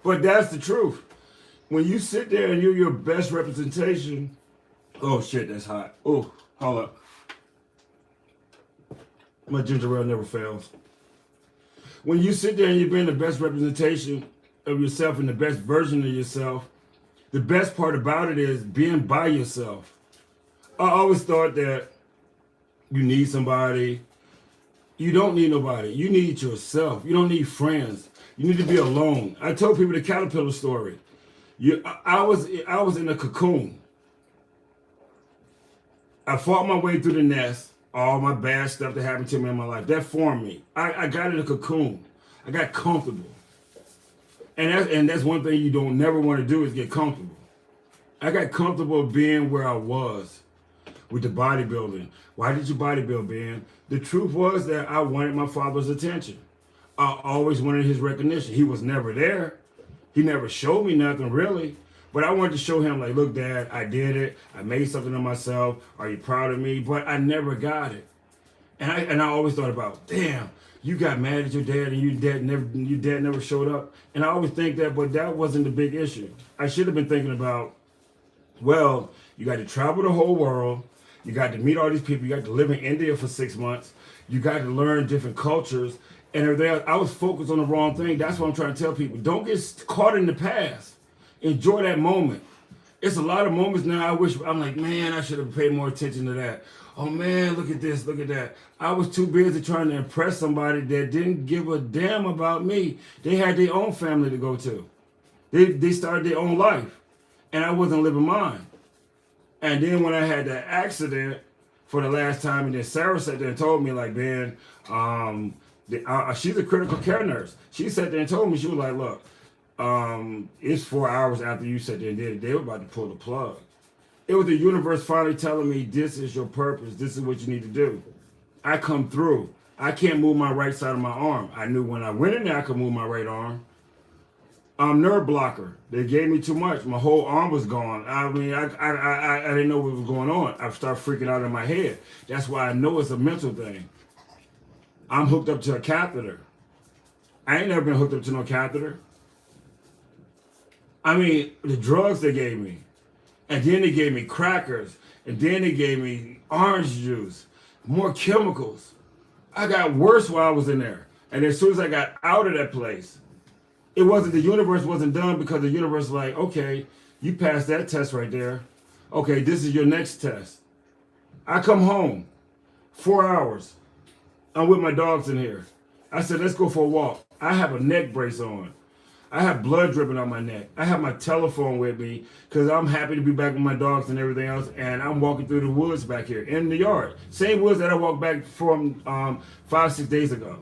But that's the truth. When you sit there and you're your best representation, oh shit, that's hot. Oh, hold up. My ginger ale never fails. When you sit there and you're being the best representation of yourself and the best version of yourself, the best part about it is being by yourself. I always thought that you need somebody. You don't need nobody. You need yourself. You don't need friends. You need to be alone. I told people the caterpillar story. I was in a cocoon. I fought my way through the nest. All my bad stuff that happened to me in my life, that formed me. I got in a cocoon. I got comfortable. And that's one thing you don't never want to do is get comfortable. I got comfortable being where I was with the bodybuilding. Why did you bodybuild, Ben? The truth was that I wanted my father's attention. I always wanted his recognition. He was never there. He never showed me nothing really. But I wanted to show him, like, look, Dad, I did it. I made something of myself. Are you proud of me? But I never got it. And I always thought about, damn, you got mad at your dad and your dad never showed up. And I always think that, but that wasn't the big issue. I should have been thinking about, well, you got to travel the whole world. You got to meet all these people. You got to live in India for 6 months. You got to learn different cultures. And I was focused on the wrong thing. That's what I'm trying to tell people. Don't get caught in the past. Enjoy that moment. It's a lot of moments now I'm like, man, I should have paid more attention to that. Oh man, look at this, look at that. I was too busy trying to impress somebody that didn't give a damn about me. They had their own family to go to. They started their own life. And I wasn't living mine. And then when I had that accident for the last time, and then Sarah sat there and told me, like, Ben, she's a critical care nurse. She sat there and told me, she was like, look, it's 4 hours after you sat there and did it. They were about to pull the plug. It was the universe finally telling me, this is your purpose. This is what you need to do. I come through. I can't move my right side of my arm. I knew when I went in there, I could move my right arm. Nerve blocker. They gave me too much. My whole arm was gone. I mean, I didn't know what was going on. I started freaking out in my head. That's why I know it's a mental thing. I'm hooked up to a catheter. I ain't never been hooked up to no catheter. I mean, the drugs they gave me. And then they gave me crackers. And then they gave me orange juice. More chemicals. I got worse while I was in there. And as soon as I got out of that place, the universe wasn't done because the universe was like, okay, you passed that test right there. Okay, this is your next test. I come home, 4 hours. I'm with my dogs in here. I said, let's go for a walk. I have a neck brace on. I have blood dripping on my neck. I have my telephone with me because I'm happy to be back with my dogs and everything else. And I'm walking through the woods back here in the yard. Same woods that I walked back from 5-6 days ago.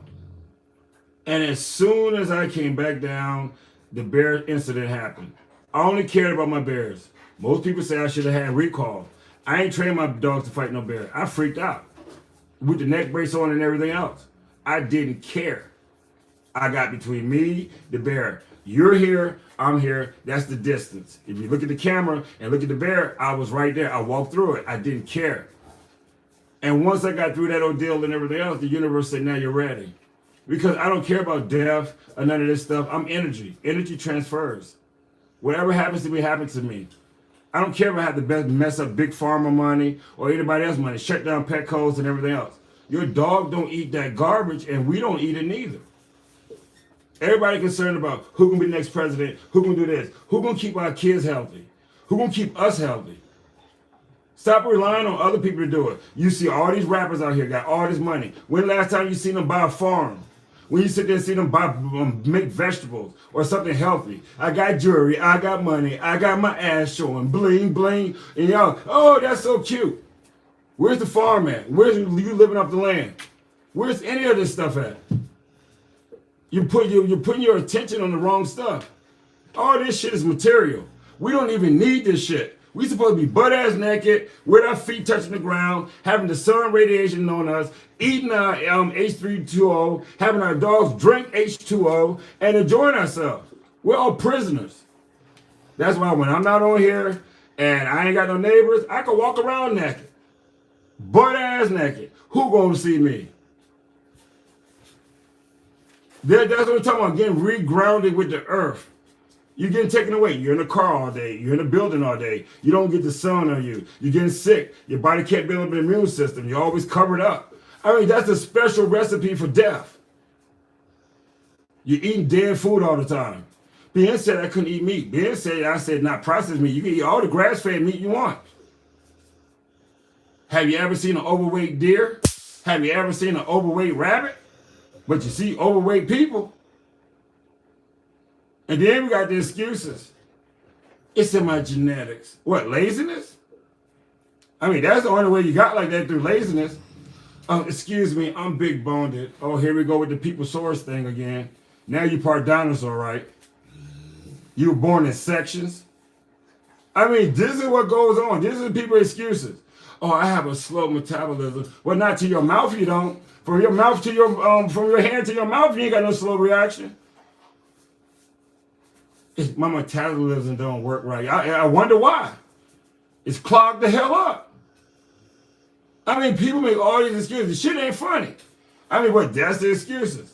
And as soon as I came back down, the bear incident happened. I only cared about my bears. Most people say I should have had recall. I ain't trained my dogs to fight no bear. I freaked out with the neck brace on and everything else. I didn't care. I got between me, the bear. You're here, I'm here. That's the distance. If you look at the camera and look at the bear, I was right there. I walked through it. I didn't care. And once I got through that ordeal and everything else, the universe said, now you're ready. Because I don't care about death or none of this stuff. I'm energy. Energy transfers. Whatever happens to me, happens to me. I don't care if I have to mess up big pharma money or anybody else's money, shut down Petco's and everything else. Your dog don't eat that garbage, and we don't eat it neither. Everybody concerned about who gonna be the next president, who gonna do this, who gonna keep our kids healthy, who gonna keep us healthy. Stop relying on other people to do it. You see all these rappers out here got all this money. When last time you seen them buy a farm? When you sit there and see them buy, make vegetables or something healthy. I got jewelry, I got money, I got my ass showing, bling, bling. And y'all, oh, that's so cute. Where's the farm at? Where's you living off the land? Where's any of this stuff at? You're putting your attention on the wrong stuff. All this shit is material. We don't even need this shit. We supposed to be butt-ass naked, with our feet touching the ground, having the sun radiation on us, eating our H3O2O, having our dogs drink H2O, and enjoying ourselves. We're all prisoners. That's why when I'm not on here and I ain't got no neighbors, I can walk around naked. Butt-ass naked. Who gonna see me? That's what I'm talking about, getting regrounded with the earth. You're getting taken away. You're in a car all day. You're in a building all day. You don't get the sun on you. You're getting sick. Your body can't build up an immune system. You're always covered up. I mean, that's a special recipe for death. You're eating dead food all the time. Ben said I couldn't eat meat. Ben said, I said not processed meat. You can eat all the grass-fed meat you want. Have you ever seen an overweight deer? Have you ever seen an overweight rabbit? But you see overweight people. And then we got the excuses. It's in my genetics. What, laziness? I mean, that's the only way you got like that, through laziness. Excuse me, I'm big boned. Oh, here we go with the people source thing again. Now you part dinosaur, right? You were born in sections. I mean, this is what goes on. This is people's excuses. Oh, I have a slow metabolism. Well, not to your mouth, you don't. From your mouth to your, from your hand to your mouth, you ain't got no slow reaction. My metabolism don't work right. I wonder why. It's clogged the hell up. I mean, people make all these excuses. The shit ain't funny. I mean, what? That's the excuses.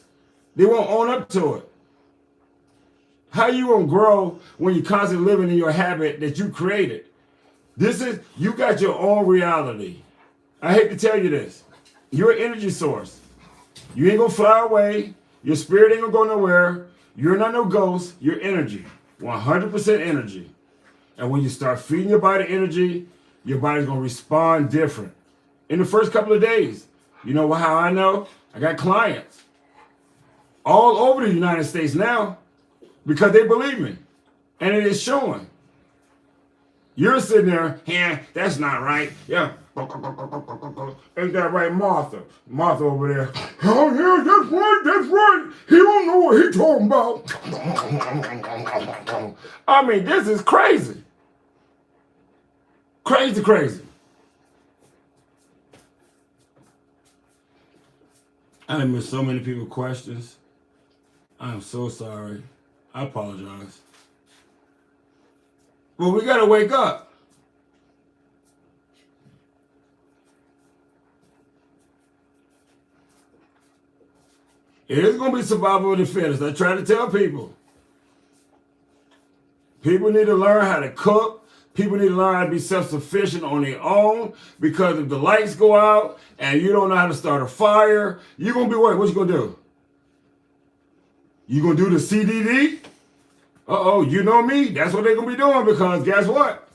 They won't own up to it. How you gonna grow when you're constantly living in your habit that you created? You got your own reality. I hate to tell you this. You're an energy source. You ain't gonna fly away. Your spirit ain't gonna go nowhere. You're not no ghost. You're energy. 100% energy. And when you start feeding your body energy, your body's gonna respond different. In the first couple of days, you know how I know? I got clients all over the United States now because they believe me. And it is showing. You're sitting there, yeah, that's not right. Yeah. Ain't that right, Martha? Martha over there. Oh, yeah, that's right. He don't know what he's talking about. I mean, this is crazy. Crazy. I missed so many people's questions. I'm so sorry. I apologize. Well, we got to wake up. It is going to be survival of the fittest. I try to tell people. People need to learn how to cook. People need to learn how to be self-sufficient on their own, because if the lights go out and you don't know how to start a fire, you're going to be worried. What you going to do? You going to do the CDD? Uh-oh, you know me. That's what they're going to be doing, because guess what?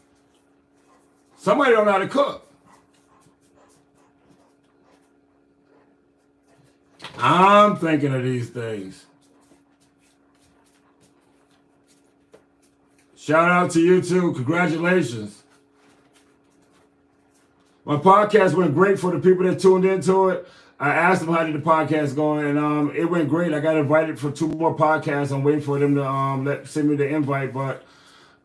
Somebody don't know how to cook. I'm thinking of these things. Shout out to you too. Congratulations. My podcast went great for the people that tuned into it. I asked them how did the podcast go, and it went great. I got invited for 2 more podcasts. I'm waiting for them to send me the invite, but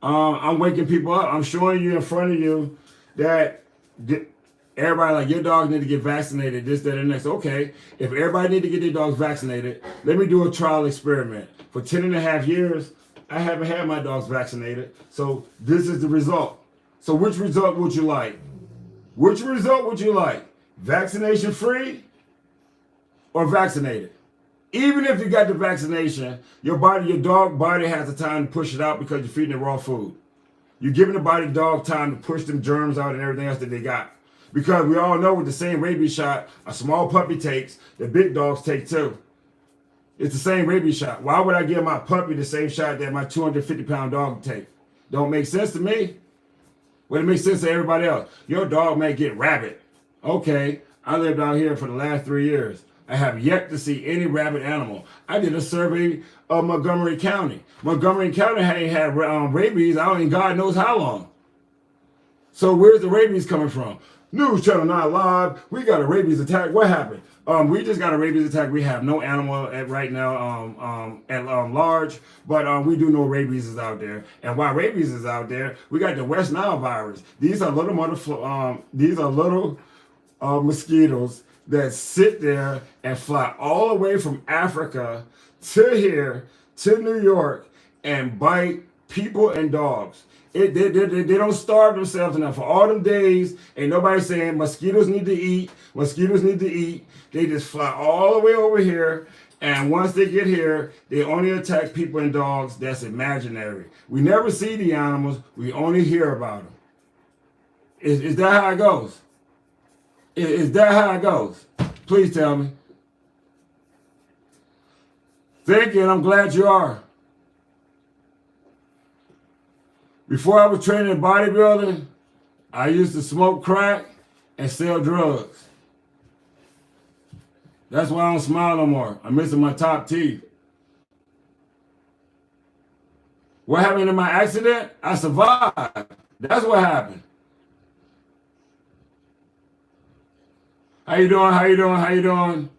I'm waking people up. I'm showing you in front of you that everybody, like, your dogs need to get vaccinated, this, that, and next. Okay, if everybody need to get their dogs vaccinated, let me do a trial experiment. For 10.5 years, I haven't had my dogs vaccinated, so this is the result. So which result would you like? Which result would you like? Vaccination free or vaccinated? Even if you got the vaccination, your dog body has the time to push it out because you're feeding it raw food. You're giving the dog time to push them germs out and everything else that they got. Because we all know with the same rabies shot a small puppy takes, the big dogs take too. It's the same rabies shot. Why would I give my puppy the same shot that my 250-pound dog take? Don't make sense to me. Well, it makes sense to everybody else. Your dog may get rabid. Okay, I lived out here for the last 3 years. I have yet to see any rabid animal. I did a survey of Montgomery County. Montgomery County ain't had rabies, I don't even God knows how long. So where's the rabies coming from? News Channel 9 Live, we got a rabies attack. What happened? We just got a rabies attack. We have no animal right now at large, but we do know rabies is out there. And while rabies is out there, we got the West Nile virus. These are little mosquitoes that sit there and fly all the way from Africa to here to New York and bite people and dogs. They don't starve themselves enough. For all them days, ain't nobody saying mosquitoes need to eat, mosquitoes need to eat. They just fly all the way over here, and once they get here, they only attack people and dogs. That's imaginary. We never see the animals. We only hear about them. Is that how it goes? Is that how it goes? Please tell me. Thank you, and I'm glad you are. Before I was training in bodybuilding, I used to smoke crack and sell drugs. That's why I don't smile no more. I'm missing my top teeth. What happened in my accident? I survived. That's what happened. How you doing? How you doing? How you doing?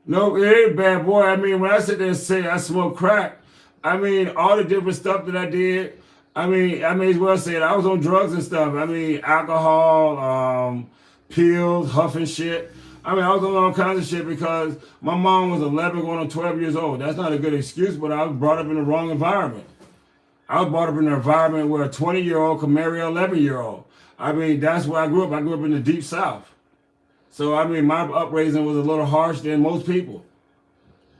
No, it ain't bad, boy. I mean, when I sit there and say I smoke crack, I mean, all the different stuff that I did, I mean, I may as well say it. I was on drugs and stuff. I mean, alcohol, pills, huffing shit. I mean, I was on all kinds of shit because my mom was 11 going on 12 years old. That's not a good excuse, but I was brought up in the wrong environment. I was brought up in an environment where a 20-year-old could marry an 11-year-old. I mean, that's where I grew up. I grew up in the deep South. So, I mean, my upraising was a little harsh than most people.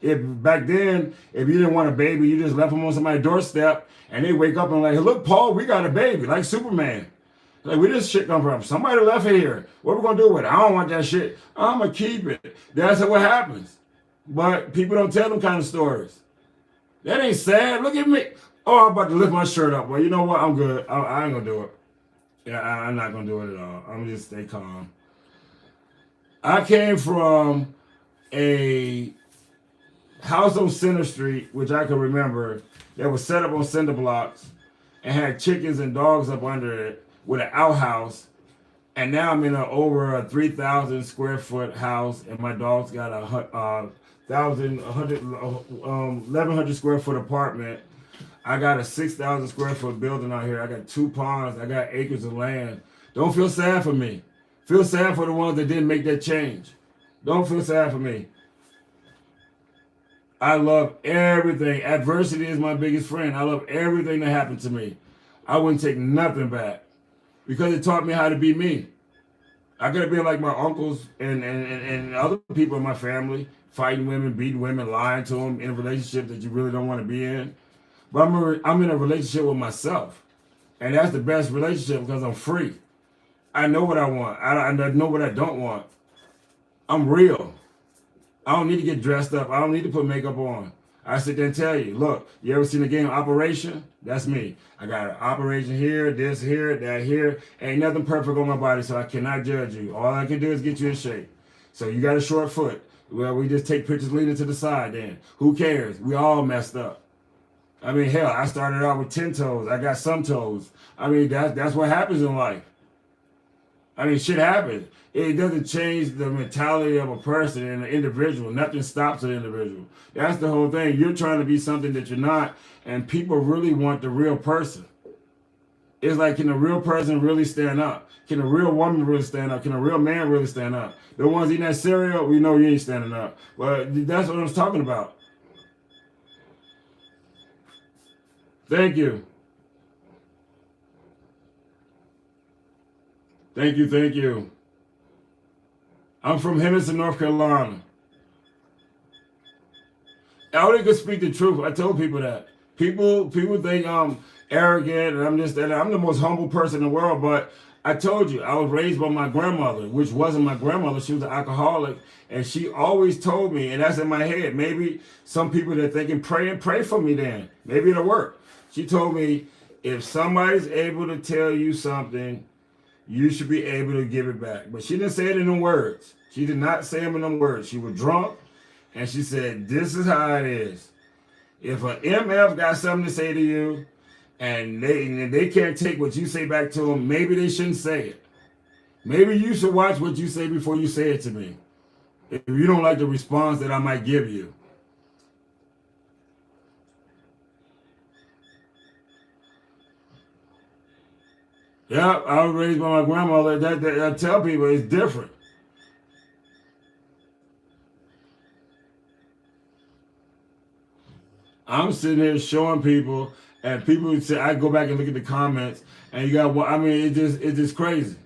If back then, if you didn't want a baby, you just left them on somebody's doorstep, and they wake up and like, hey, look, Paul, we got a baby, like Superman. Like, where this shit come from? Somebody left it here. What we gonna do with it? I don't want that shit. I'm gonna keep it. That's what happens. But people don't tell them kind of stories. That ain't sad. Look at me. Oh, I'm about to lift my shirt up. Well, you know what? I'm good. I ain't gonna do it. Yeah, I'm not gonna do it at all. I'm gonna just stay calm. I came from a house on Center Street, which I can remember, that was set up on cinder blocks and had chickens and dogs up under it with an outhouse. And now I'm in over a 3,000 square foot house, and my dog's got a 1,100 square foot apartment. I got a 6,000 square foot building out here. I got 2 ponds. I got acres of land. Don't feel sad for me. Feel sad for the ones that didn't make that change. Don't feel sad for me. I love everything. Adversity is my biggest friend. I love everything that happened to me. I wouldn't take nothing back because it taught me how to be me. I could have been like my uncles and other people in my family, fighting women, beating women, lying to them in a relationship that you really don't want to be in. But I'm in a relationship with myself. And that's the best relationship because I'm free. I know what I want. I know what I don't want. I'm real. I don't need to get dressed up. I don't need to put makeup on. I sit there and tell you, look, you ever seen the game Operation? That's me. I got an operation here, this here, that here. Ain't nothing perfect on my body, so I cannot judge you. All I can do is get you in shape. So you got a short foot. Well, we just take pictures leaning to the side then. Who cares? We all messed up. I mean, hell, I started out with 10 toes. I got some toes. I mean, that's what happens in life. I mean, shit happens. It doesn't change the mentality of a person and an individual. Nothing stops an individual. That's the whole thing. You're trying to be something that you're not, and people really want the real person. It's like, can a real person really stand up? Can a real woman really stand up? Can a real man really stand up? The ones eating that cereal, we know you ain't standing up. But that's what I was talking about. Thank you. Thank you, thank you. I'm from Henderson, North Carolina. I only could speak the truth. I told people that. People think I'm arrogant and I'm just that I'm the most humble person in the world, but I told you I was raised by my grandmother, which wasn't my grandmother. She was an alcoholic, and she always told me, and that's in my head. Maybe some people that thinking pray for me then. Maybe it'll work. She told me if somebody's able to tell you something, you should be able to give it back. But she didn't say it in them words. She did not say them in them words. She was drunk, and she said, this is how it is. If an MF got something to say to you, and they can't take what you say back to them, maybe they shouldn't say it. Maybe you should watch what you say before you say it to me. If you don't like the response that I might give you. Yeah, I was raised by my grandmother. That I tell people it's different. I'm sitting here showing people, and people would say, I go back and look at the comments, and you got what I mean. It's just crazy.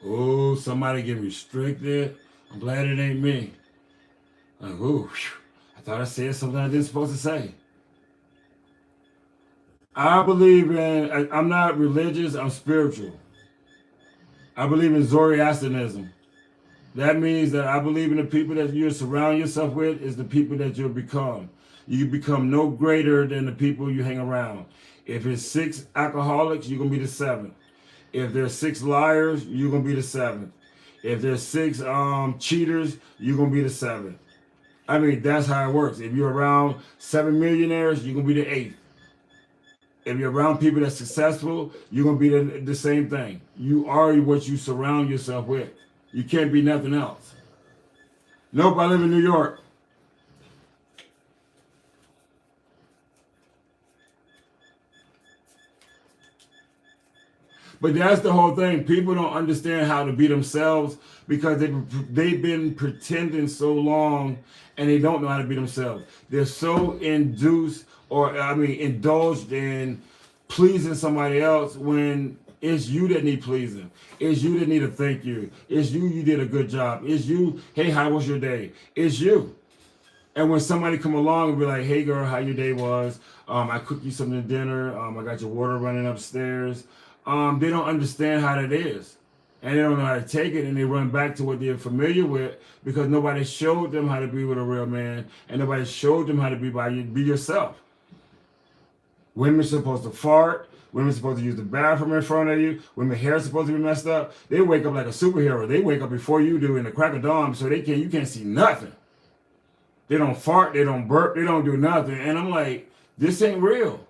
Oh, somebody get restricted. I'm glad it ain't me. Like, ooh, I thought I said something I didn't supposed to say. I believe in. I'm not religious. I'm spiritual. I believe in Zoroastrianism. That means that I believe in the people that you surround yourself with is the people that you'll become. You become no greater than the people you hang around. If it's 6 alcoholics, you're going to be the 7th. If there's 6 liars, you're going to be the 7th. If there's 6 cheaters, you're going to be the 7th. I mean, that's how it works. If you're around 7 millionaires, you're going to be the 8th. If you're around people that's successful, you're going to be the same thing. You are what you surround yourself with. You can't be nothing else. Nope, I live in New York. But that's the whole thing. People don't understand how to be themselves because they've been pretending so long and they don't know how to be themselves. They're so indulged in pleasing somebody else when it's you that need pleasing. It's you that need a thank you. It's you did a good job. It's you, hey, how was your day? It's you. And when somebody come along and be like, hey girl, how your day was? I cooked you something to dinner. I got your water running upstairs. They don't understand how that is. And they don't know how to take it, and they run back to what they're familiar with because nobody showed them how to be with a real man, and nobody showed them how to be yourself. Women are supposed to fart. Women are supposed to use the bathroom in front of you. Women's hair is supposed to be messed up. They wake up like a superhero. They wake up before you do in the crack of dawn, so you can't see nothing. They don't fart. They don't burp. They don't do nothing. And I'm like, this ain't real.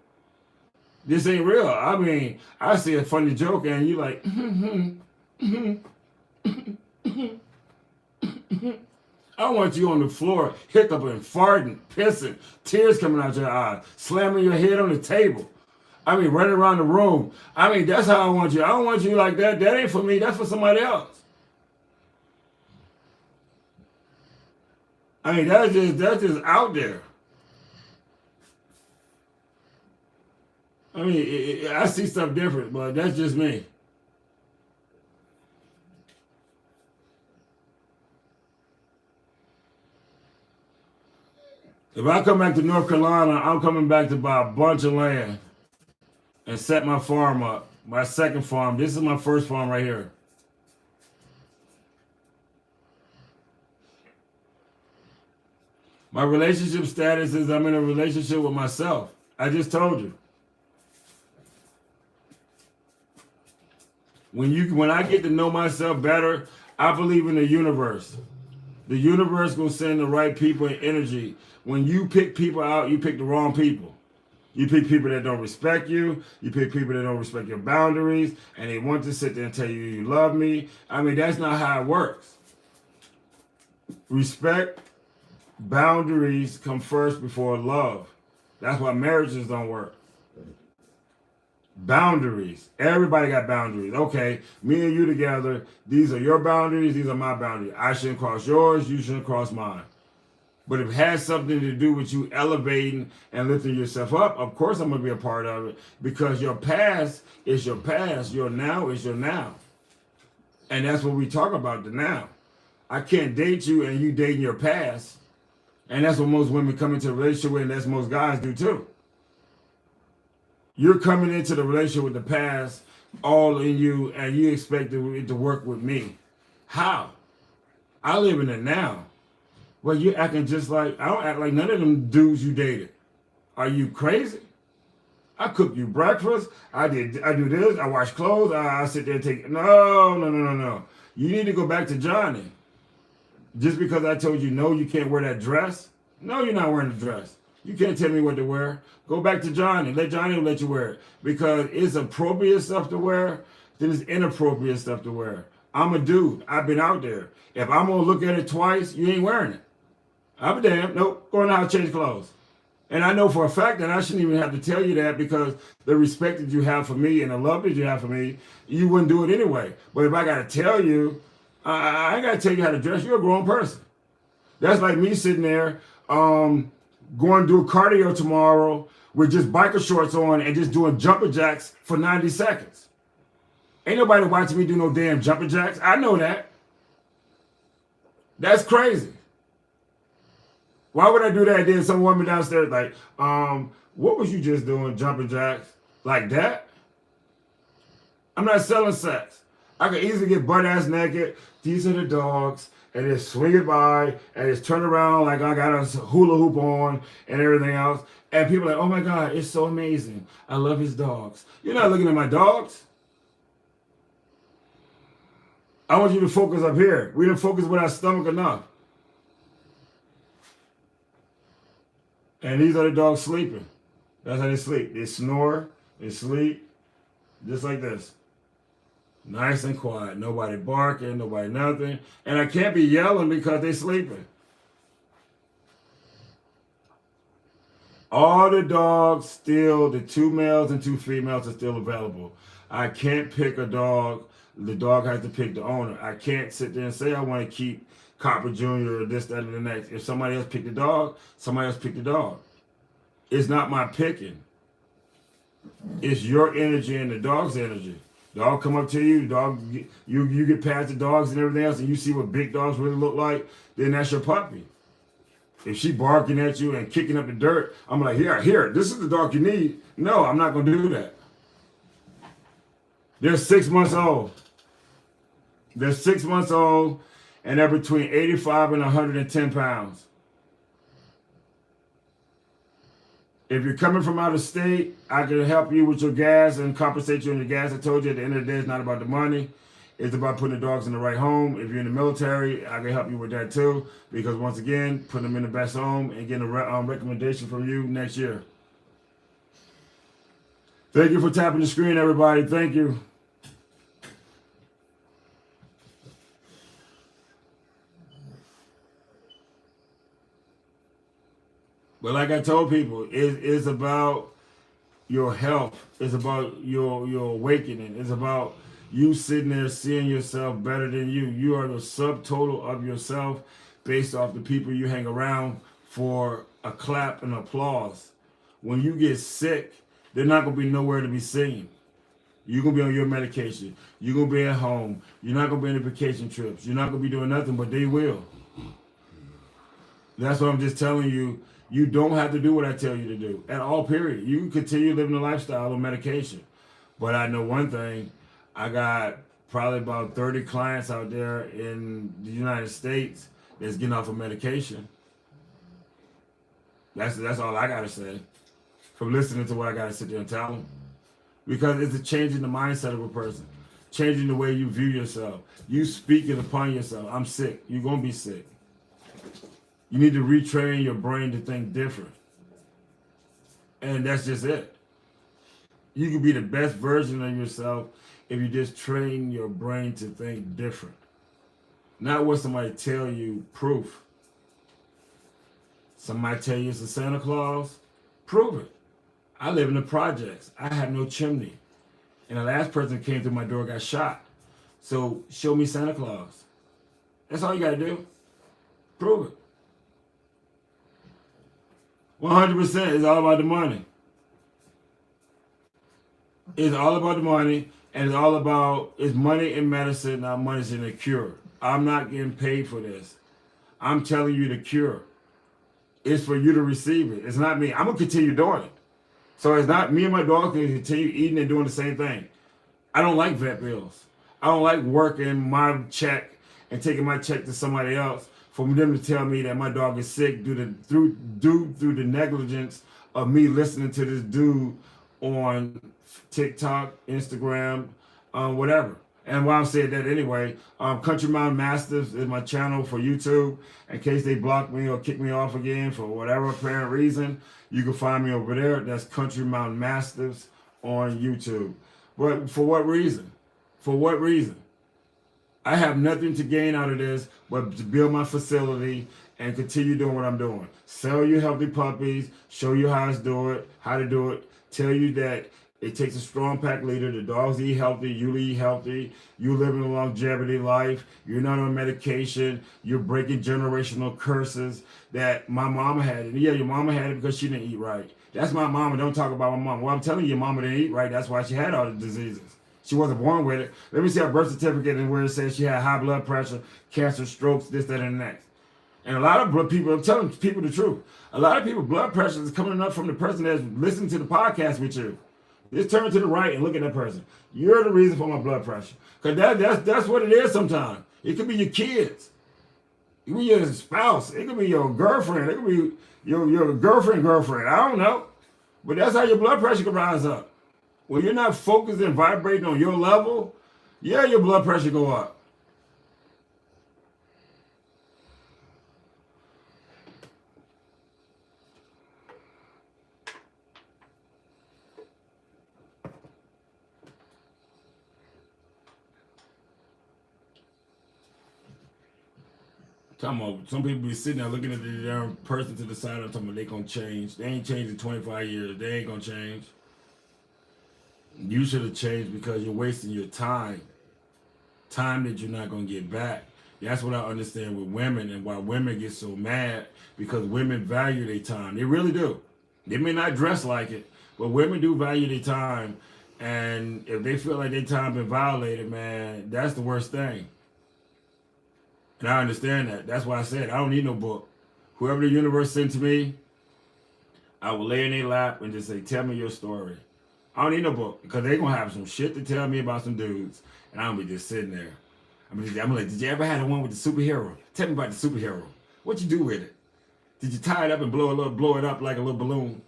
This ain't real. I mean, I see a funny joke, and you like, I want you on the floor, hiccuping, farting, pissing, tears coming out your eyes, slamming your head on the table. I mean, running around the room. I mean, that's how I want you. I don't want you like that. That ain't for me. That's for somebody else. I mean, that's just out there. I mean, I see stuff different, but that's just me. If I come back to North Carolina, I'm coming back to buy a bunch of land and set my farm up. My second farm. This is my first farm right here. My relationship status is I'm in a relationship with myself. I just told you. When I get to know myself better, I believe in the universe. The universe gonna send the right people and energy. When you pick people out, you pick the wrong people. You pick people that don't respect you. You pick people that don't respect your boundaries, and they want to sit there and tell you you love me. I mean, that's not how it works. Respect, boundaries come first before love. That's why marriages don't work. Boundaries. Everybody got boundaries. Okay, me and you together, these are your boundaries, these are my boundaries. I shouldn't cross yours, you shouldn't cross mine. But if it has something to do with you elevating and lifting yourself up, of course I'm going to be a part of it, because your past is your past. Your now is your now. And that's what we talk about, the now. I can't date you and you dating your past. And that's what most women come into a relationship with, and that's most guys do too. You're coming into the relationship with the past all in you, and you expect it to work with me. How? I live in it now. Well, you're acting just like, I don't act like none of them dudes you dated. Are you crazy? I cook you breakfast. I do this. I wash clothes. I sit there and take, no. You need to go back to Johnny. Just because I told you, no, you can't wear that dress. No, you're not wearing the dress. You can't tell me what to wear. Go back to Johnny. Let Johnny let you wear it. Because it's appropriate stuff to wear, then it's inappropriate stuff to wear. I'm a dude. I've been out there. If I'm going to look at it twice, you ain't wearing it. I'm damn. Nope. Go in the house, change clothes. And I know for a fact that I shouldn't even have to tell you that, because the respect that you have for me and the love that you have for me, you wouldn't do it anyway. But if I got to tell you, I ain't got to tell you how to dress. You're a grown person. That's like me sitting there going to do cardio tomorrow with just biker shorts on and just doing jumping jacks for 90 seconds. Ain't nobody watching me do no damn jumping jacks. I know that. That's crazy. Why would I do that? Then some woman downstairs like, what was you just doing, jumping jacks? Like that? I'm not selling sex. I could easily get butt-ass naked. These are the dogs. And just swing it by and just turn around like I got a hula hoop on and everything else. And people are like, oh my God, it's so amazing. I love his dogs. You're not looking at my dogs. I want you to focus up here. We didn't focus with our stomach enough. And these are the dogs sleeping. That's how they sleep. They snore, they sleep, just like this. Nice and quiet. Nobody barking, nobody nothing. And I can't be yelling because they're sleeping. All the dogs still, the 2 males and 2 females are still available. I can't pick a dog. The dog has to pick the owner. I can't sit there and say I want to keep Copper Jr. or this, that, and the next. If somebody else picked the dog, somebody else picked the dog. It's not my picking. It's your energy and the dog's energy. Dog come up to you, dog, you get past the dogs and everything else, and you see what big dogs really look like, then that's your puppy. If she barking at you and kicking up the dirt, I'm like, here, this is the dog you need. No, I'm not going to do that. They're 6 months old. They're 6 months old, and they're between 85 and 110 pounds. If you're coming from out of state, I can help you with your gas and compensate you on your gas. I told you at the end of the day, it's not about the money. It's about putting the dogs in the right home. If you're in the military, I can help you with that too. Because once again, putting them in the best home and getting a recommendation from you next year. Thank you for tapping the screen, everybody. Thank you. But like I told people, it's about your health. It's about your awakening. It's about you sitting there seeing yourself better than you. You are the subtotal of yourself based off the people you hang around for a clap and applause. When you get sick, they're not going to be nowhere to be seen. You're going to be on your medication. You're going to be at home. You're not going to be on the vacation trips. You're not going to be doing nothing, but they will. That's what I'm just telling you. You don't have to do what I tell you to do at all, period. You can continue living the lifestyle of medication. But I know one thing. I got probably about 30 clients out there in the United States that's getting off of medication. That's all I got to say from listening to what I got to sit there and tell them. Because it's a changing the mindset of a person. Changing the way you view yourself. You speaking upon yourself. I'm sick. You're going to be sick. You need to retrain your brain to think different. And that's just it. You can be the best version of yourself if you just train your brain to think different. Not what somebody tell you, proof. Somebody tell you it's a Santa Claus, prove it. I live in the projects. I have no chimney. And the last person that came through my door got shot. So show me Santa Claus. That's all you got to do. Prove it. 100%. It's all about the money. It's all about the money, and it's all about it's money in medicine, not money in the cure. I'm not getting paid for this. I'm telling you the cure. It's for you to receive it. It's not me. I'm gonna continue doing it. So it's not me and my dog can continue eating and doing the same thing. I don't like vet bills. I don't like working my check and taking my check to somebody else for them to tell me that my dog is sick through the negligence of me listening to this dude on TikTok, Instagram, whatever. And why I'm saying that anyway, Country Mountain Masters is my channel for YouTube. In case they block me or kick me off again for whatever apparent reason, you can find me over there. That's Country Mountain Masters on YouTube. But for what reason? For what reason? I have nothing to gain out of this but to build my facility and continue doing what I'm doing. Sell you healthy puppies, show you how to do it, tell you that it takes a strong pack leader. The dogs eat healthy, you eat healthy, you live in a longevity life, you're not on medication, you're breaking generational curses that my mama had. And yeah, your mama had it because she didn't eat right. That's my mama. Don't talk about my mama. Well, I'm telling you, your mama didn't eat right. That's why she had all the diseases. She wasn't born with it. Let me see her birth certificate and where it says she had high blood pressure, cancer, strokes, this, that, and the next. And a lot of people, I'm telling people the truth. A lot of people, blood pressure is coming up from the person that's listening to the podcast with you. Just turn to the right and look at that person. You're the reason for my blood pressure. Because that's what it is sometimes. It could be your kids. It could be your spouse. It could be your girlfriend. It could be your girlfriend. I don't know. But that's how your blood pressure can rise up. When you're not focused and vibrating on your level, yeah, your blood pressure go up. Talking about some people be sitting there looking at the damn person to the side of them, they gonna change. They ain't changed in 25 years. They ain't gonna change. You should have changed because you're wasting your time. Time that you're not gonna get back. That's what I understand with women and why women get so mad, because women value their time. They really do. They may not dress like it, but women do value their time. And if they feel like their time been violated, man, that's the worst thing. And I understand that. That's why I said I don't need no book. Whoever the universe sent to me, I will lay in their lap and just say, tell me your story. I don't need no book because they're going to have some shit to tell me about some dudes. And I'm going to be just sitting there. I'm like, did you ever have the one with the superhero? Tell me about the superhero. What you do with it? Did you tie it up and blow it up like a little balloon?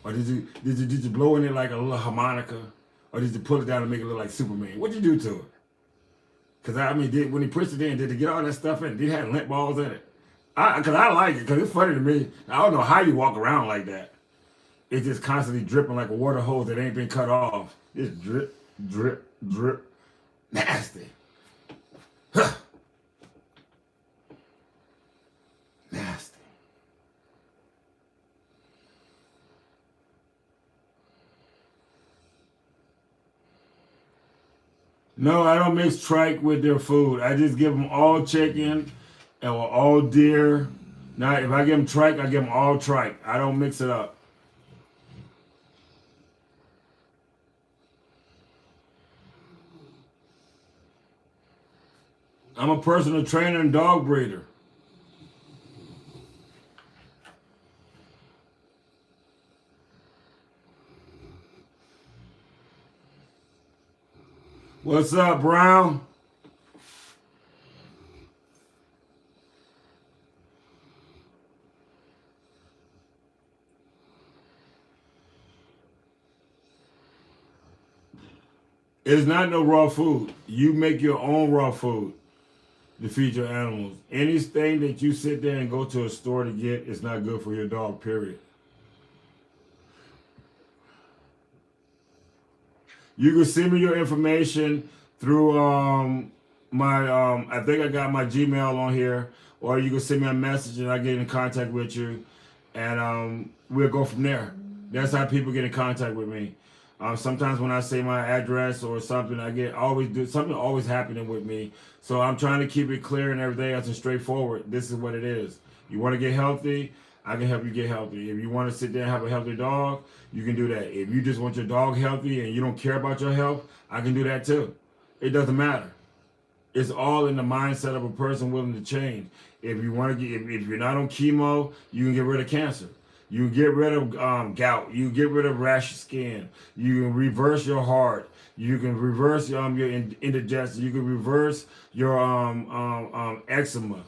Or did you blow in it like a little harmonica? Or did you pull it down and make it look like Superman? What'd you do to it? Because when he pushed it in, did it get all that stuff in it? Did it have lint balls in it? Because I like it, because it's funny to me. I don't know how you walk around like that. It's just constantly dripping like a water hose that ain't been cut off. It's drip, drip, drip. Nasty. Huh. Nasty. No, I don't mix trike with their food. I just give them all chicken and all deer. Now, if I give them trike, I give them all trike. I don't mix it up. I'm a personal trainer and dog breeder. What's up, Brown? It's not no raw food. You make your own raw food to feed your animals. Anything that you sit there and go to a store to get is not good for your dog, period. You can send me your information through my I think I got my Gmail on here, or you can send me a message and I get in contact with you, and we'll go from there. That's how people get in contact with me. Sometimes when I say my address or something, I get always do something always happening with me. So I'm trying to keep it clear and everything else and straightforward. This is what it is. You want to get healthy? I can help you get healthy. If you want to sit there and have a healthy dog, you can do that. If you just want your dog healthy and you don't care about your health, I can do that too. It doesn't matter. It's all in the mindset of a person willing to change. If you want to get, if you're not on chemo, you can get rid of cancer. You can get rid of gout. You can get rid of rash skin. You can reverse your heart. You can reverse your indigestion. You can reverse your eczema.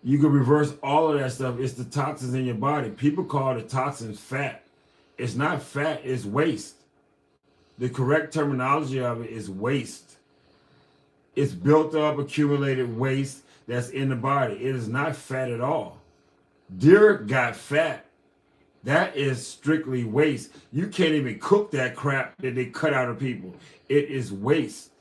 You can reverse all of that stuff. It's the toxins in your body. People call the toxins fat. It's not fat. It's waste. The correct terminology of it is waste. It's built up, accumulated waste that's in the body. It is not fat at all. Deer got fat. That is strictly waste. You can't even cook that crap that they cut out of people. It is waste.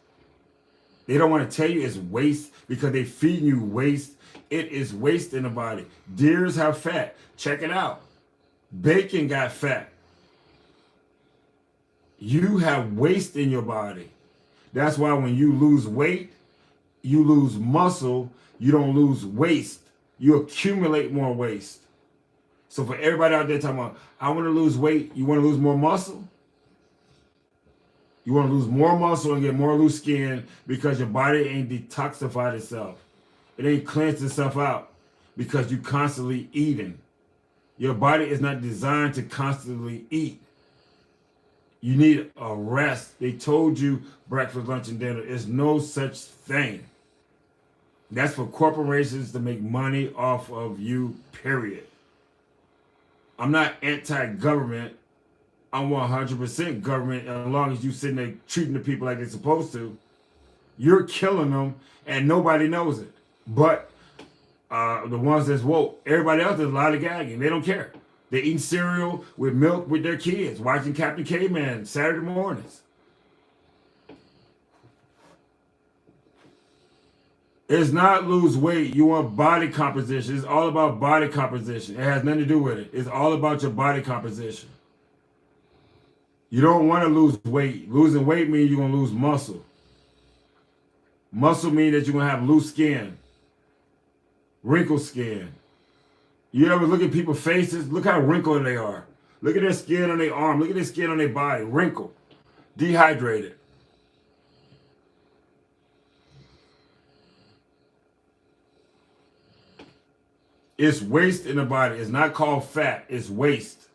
They don't want to tell you it's waste because they feed you waste. It is waste in the body. Deers have fat. Check it out. Bacon got fat. You have waste in your body. That's why when you lose weight, you lose muscle, you don't lose waste. You accumulate more waste. So for everybody out there talking about, I want to lose weight, you want to lose more muscle? You want to lose more muscle and get more loose skin because your body ain't detoxified itself. It ain't cleansed itself out because you constantly eating. Your body is not designed to constantly eat. You need a rest. They told you breakfast, lunch, and dinner. There's no such thing. That's for corporations to make money off of you, period. I'm not anti-government. I'm 100% government as long as you sitting there treating the people like they're supposed to. You're killing them and nobody knows it. But the ones that's woke, everybody else is lollygagging. They don't care. They eat cereal with milk with their kids, watching Captain Caveman Saturday mornings. It's not lose weight. You want body composition. It's all about body composition. It has nothing to do with it. It's all about your body composition. You don't want to lose weight. Losing weight means you're going to lose muscle. Muscle means that you're going to have loose skin, wrinkled skin. You ever look at people's faces? Look how wrinkled they are. Look at their skin on their arm. Look at their skin on their body. Wrinkled. Dehydrated. It's waste in the body. It's not called fat. It's waste.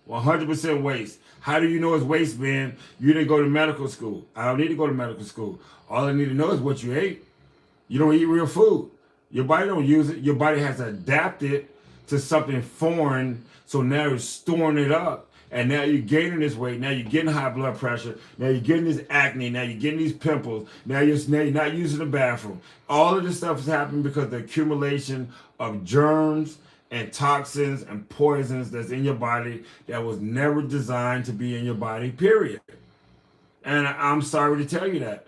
100% waste. How do you know it's waste, man? You didn't go to medical school. I don't need to go to medical school. All I need to know is what you ate. You don't eat real food. Your body don't use it. Your body has adapted to something foreign, so now it's storing it up. And now you're gaining this weight. Now you're getting high blood pressure. Now you're getting this acne. Now you're getting these pimples. Now you're not using the bathroom. All of this stuff is happening because of the accumulation of germs and toxins and poisons that's in your body that was never designed to be in your body, period. And I'm sorry to tell you that.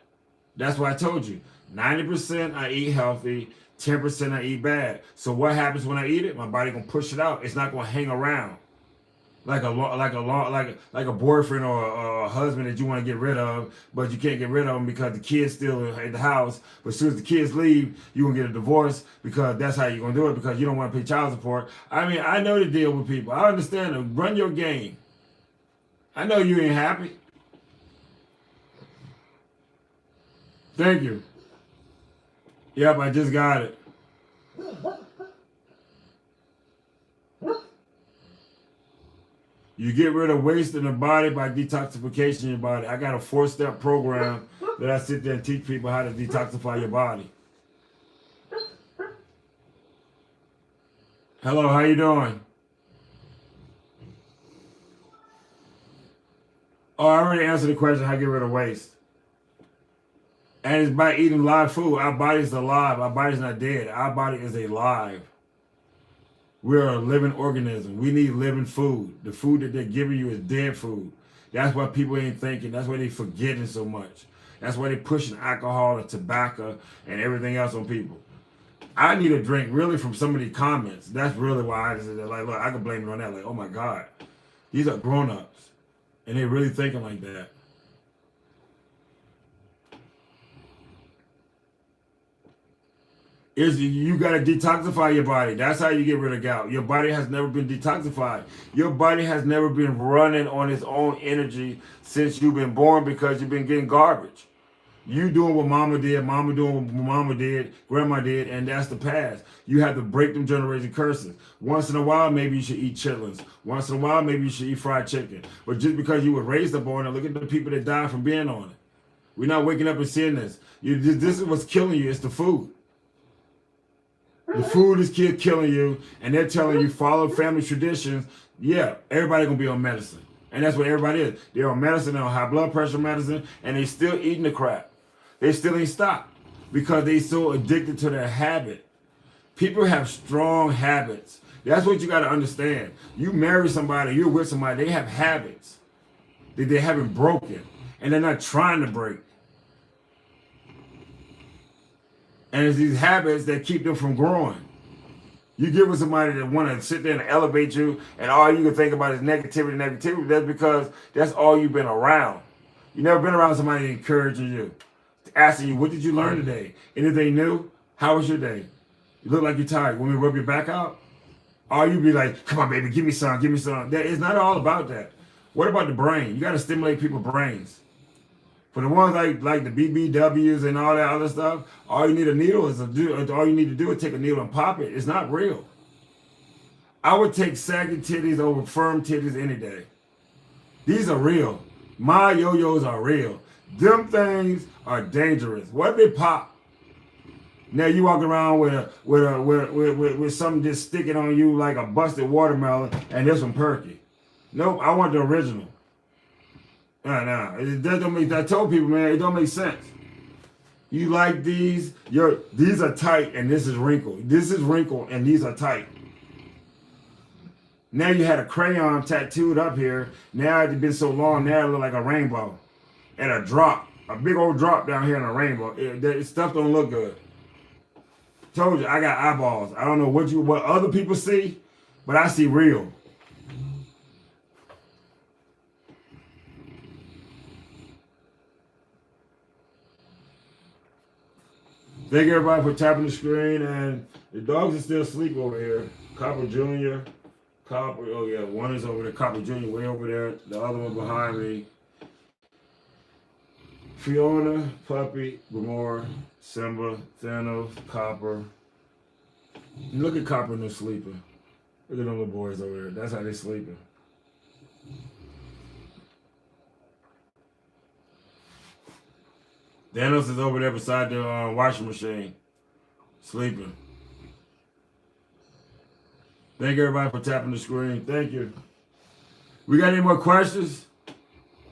That's why I told you. 90% I eat healthy, 10% I eat bad. So what happens when I eat it? My body gonna push it out. It's not gonna hang around like a boyfriend or a husband that you want to get rid of, but you can't get rid of them because the kids still in the house. But as soon as the kids leave, you're gonna get a divorce because that's how you're gonna do it because you don't want to pay child support. I mean, I know the deal with people. I understand it. Run your game. I know you ain't happy. Thank you. Yep, I just got it. You get rid of waste in the body by detoxification in your body. I got a 4-step program that I sit there and teach people how to detoxify your body. Hello, how you doing? Oh, I already answered the question, how to get rid of waste. And it's by eating live food. Our body's alive. Our body's not dead. Our body is alive. We're a living organism. We need living food. The food that they're giving you is dead food. That's why people ain't thinking. That's why they forgetting so much. That's why they pushing alcohol and tobacco and everything else on people. I need a drink really from some of these comments. That's really why I just said, like, look, I can blame it on that. Like, oh my God, these are grown-ups. And they're really thinking like that. is you got to detoxify your body. That's how you get rid of gout. Your body has never been detoxified. Your body has never been running on its own energy since you've been born because you've been getting garbage. You doing what mama did, mama doing what mama did, grandma did, and that's the past. You have to break them generation curses. Once in a while, maybe you should eat chitlins. Once in a while, maybe you should eat fried chicken. But just because you were raised up on it, look at the people that died from being on it. We're not waking up and seeing this. This is what's killing you. It's the food. The food is killing you, and they're telling you follow family traditions. Yeah, everybody gonna be on medicine, and that's what everybody is. They're on medicine, they're on high blood pressure medicine, and they still eating the crap. They still ain't stopped because they so addicted to their habit. People have strong habits. That's what you got to understand. You marry somebody, you're with somebody, they have habits that they haven't broken, and they're not trying to break. And it's these habits that keep them from growing. You get with somebody that want to sit there and elevate you, and all you can think about is negativity. That's because that's all you've been around. You never been around somebody encouraging you, asking you, what did you learn today? Anything new? How was your day? You look like you're tired. Want me to rub your back out? Or you be like, come on, baby, give me some. It's not all about that. What about the brain? You got to stimulate people's brains. For the ones like the BBWs and all that other stuff, all you need a needle is all you need to do is take a needle and pop it. It's not real. I would take saggy titties over firm titties any day. These are real. My yo-yos are real. Them things are dangerous. What if they pop? Now you walk around with something just sticking on you like a busted watermelon, and this one perky. Nope, I want the original. Nah. That don't make. I told people, man, it don't make sense. You like these? These are tight, and this is wrinkled. This is wrinkled, and these are tight. Now you had a crayon tattooed up here. Now it's been so long. Now it look like a rainbow, and a drop, a big old drop down here in a rainbow. Stuff don't look good. Told you, I got eyeballs. I don't know what other people see, but I see real. Thank everybody for tapping the screen, and the dogs are still asleep over here. Copper Jr., oh yeah, one is over there. Copper Jr. way over there. The other one behind me. Fiona, Puppy, Gamora, Simba, Thanos, Copper. Look at Copper and them sleeping. Look at them little boys over there. That's how they sleeping. Thanos is over there beside the washing machine, sleeping. Thank everybody for tapping the screen. Thank you. We got any more questions?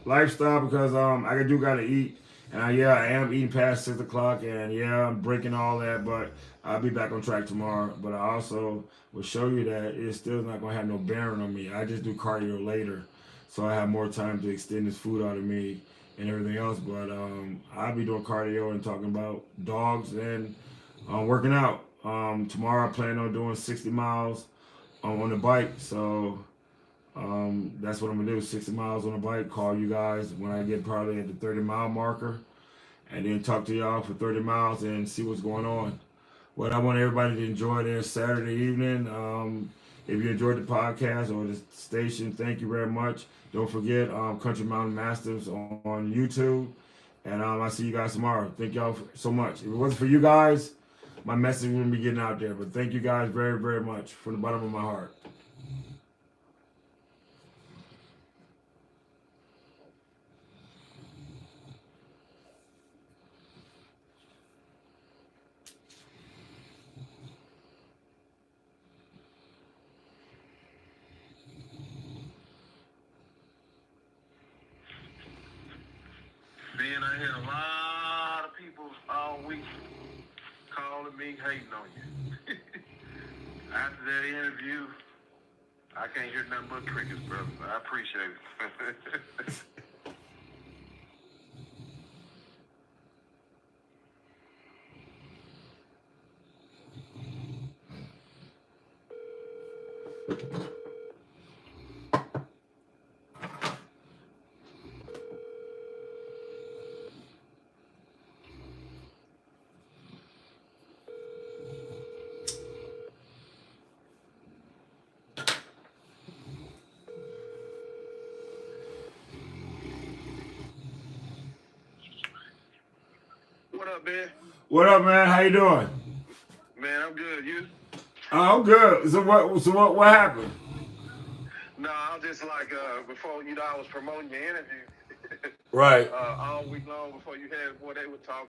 Lifestyle, because I do gotta eat, and I am eating past 6 o'clock, and I'm breaking all that, but I'll be back on track tomorrow. But I also will show you that it's still not gonna have no bearing on me. I just do cardio later, so I have more time to extend this food out of me and everything else. But I'll be doing cardio and talking about dogs and working out. Tomorrow I plan on doing 60 miles on the bike, so that's what I'm gonna do. 60 miles on the bike. Call you guys when I get probably at the 30-mile marker, and then talk to y'all for 30 miles and see what's going on. What I want everybody to enjoy their Saturday evening. If you enjoyed the podcast or the station, thank you very much. Don't forget Country Mountain Masters on YouTube, and I'll see you guys tomorrow. Thank y'all so much. If it wasn't for you guys, my message wouldn't be getting out there. But thank you guys very, very much from the bottom of my heart. Man, I had a lot of people all week calling me, hating on you. After that interview, I can't hear nothing but crickets, brother. I appreciate it. up, Ben? What up, man? How you doing? Man, I'm good. You? I'm good. So what happened? No, I was just like, before, I was promoting your interview Right. all week long before you had, boy, they were talking.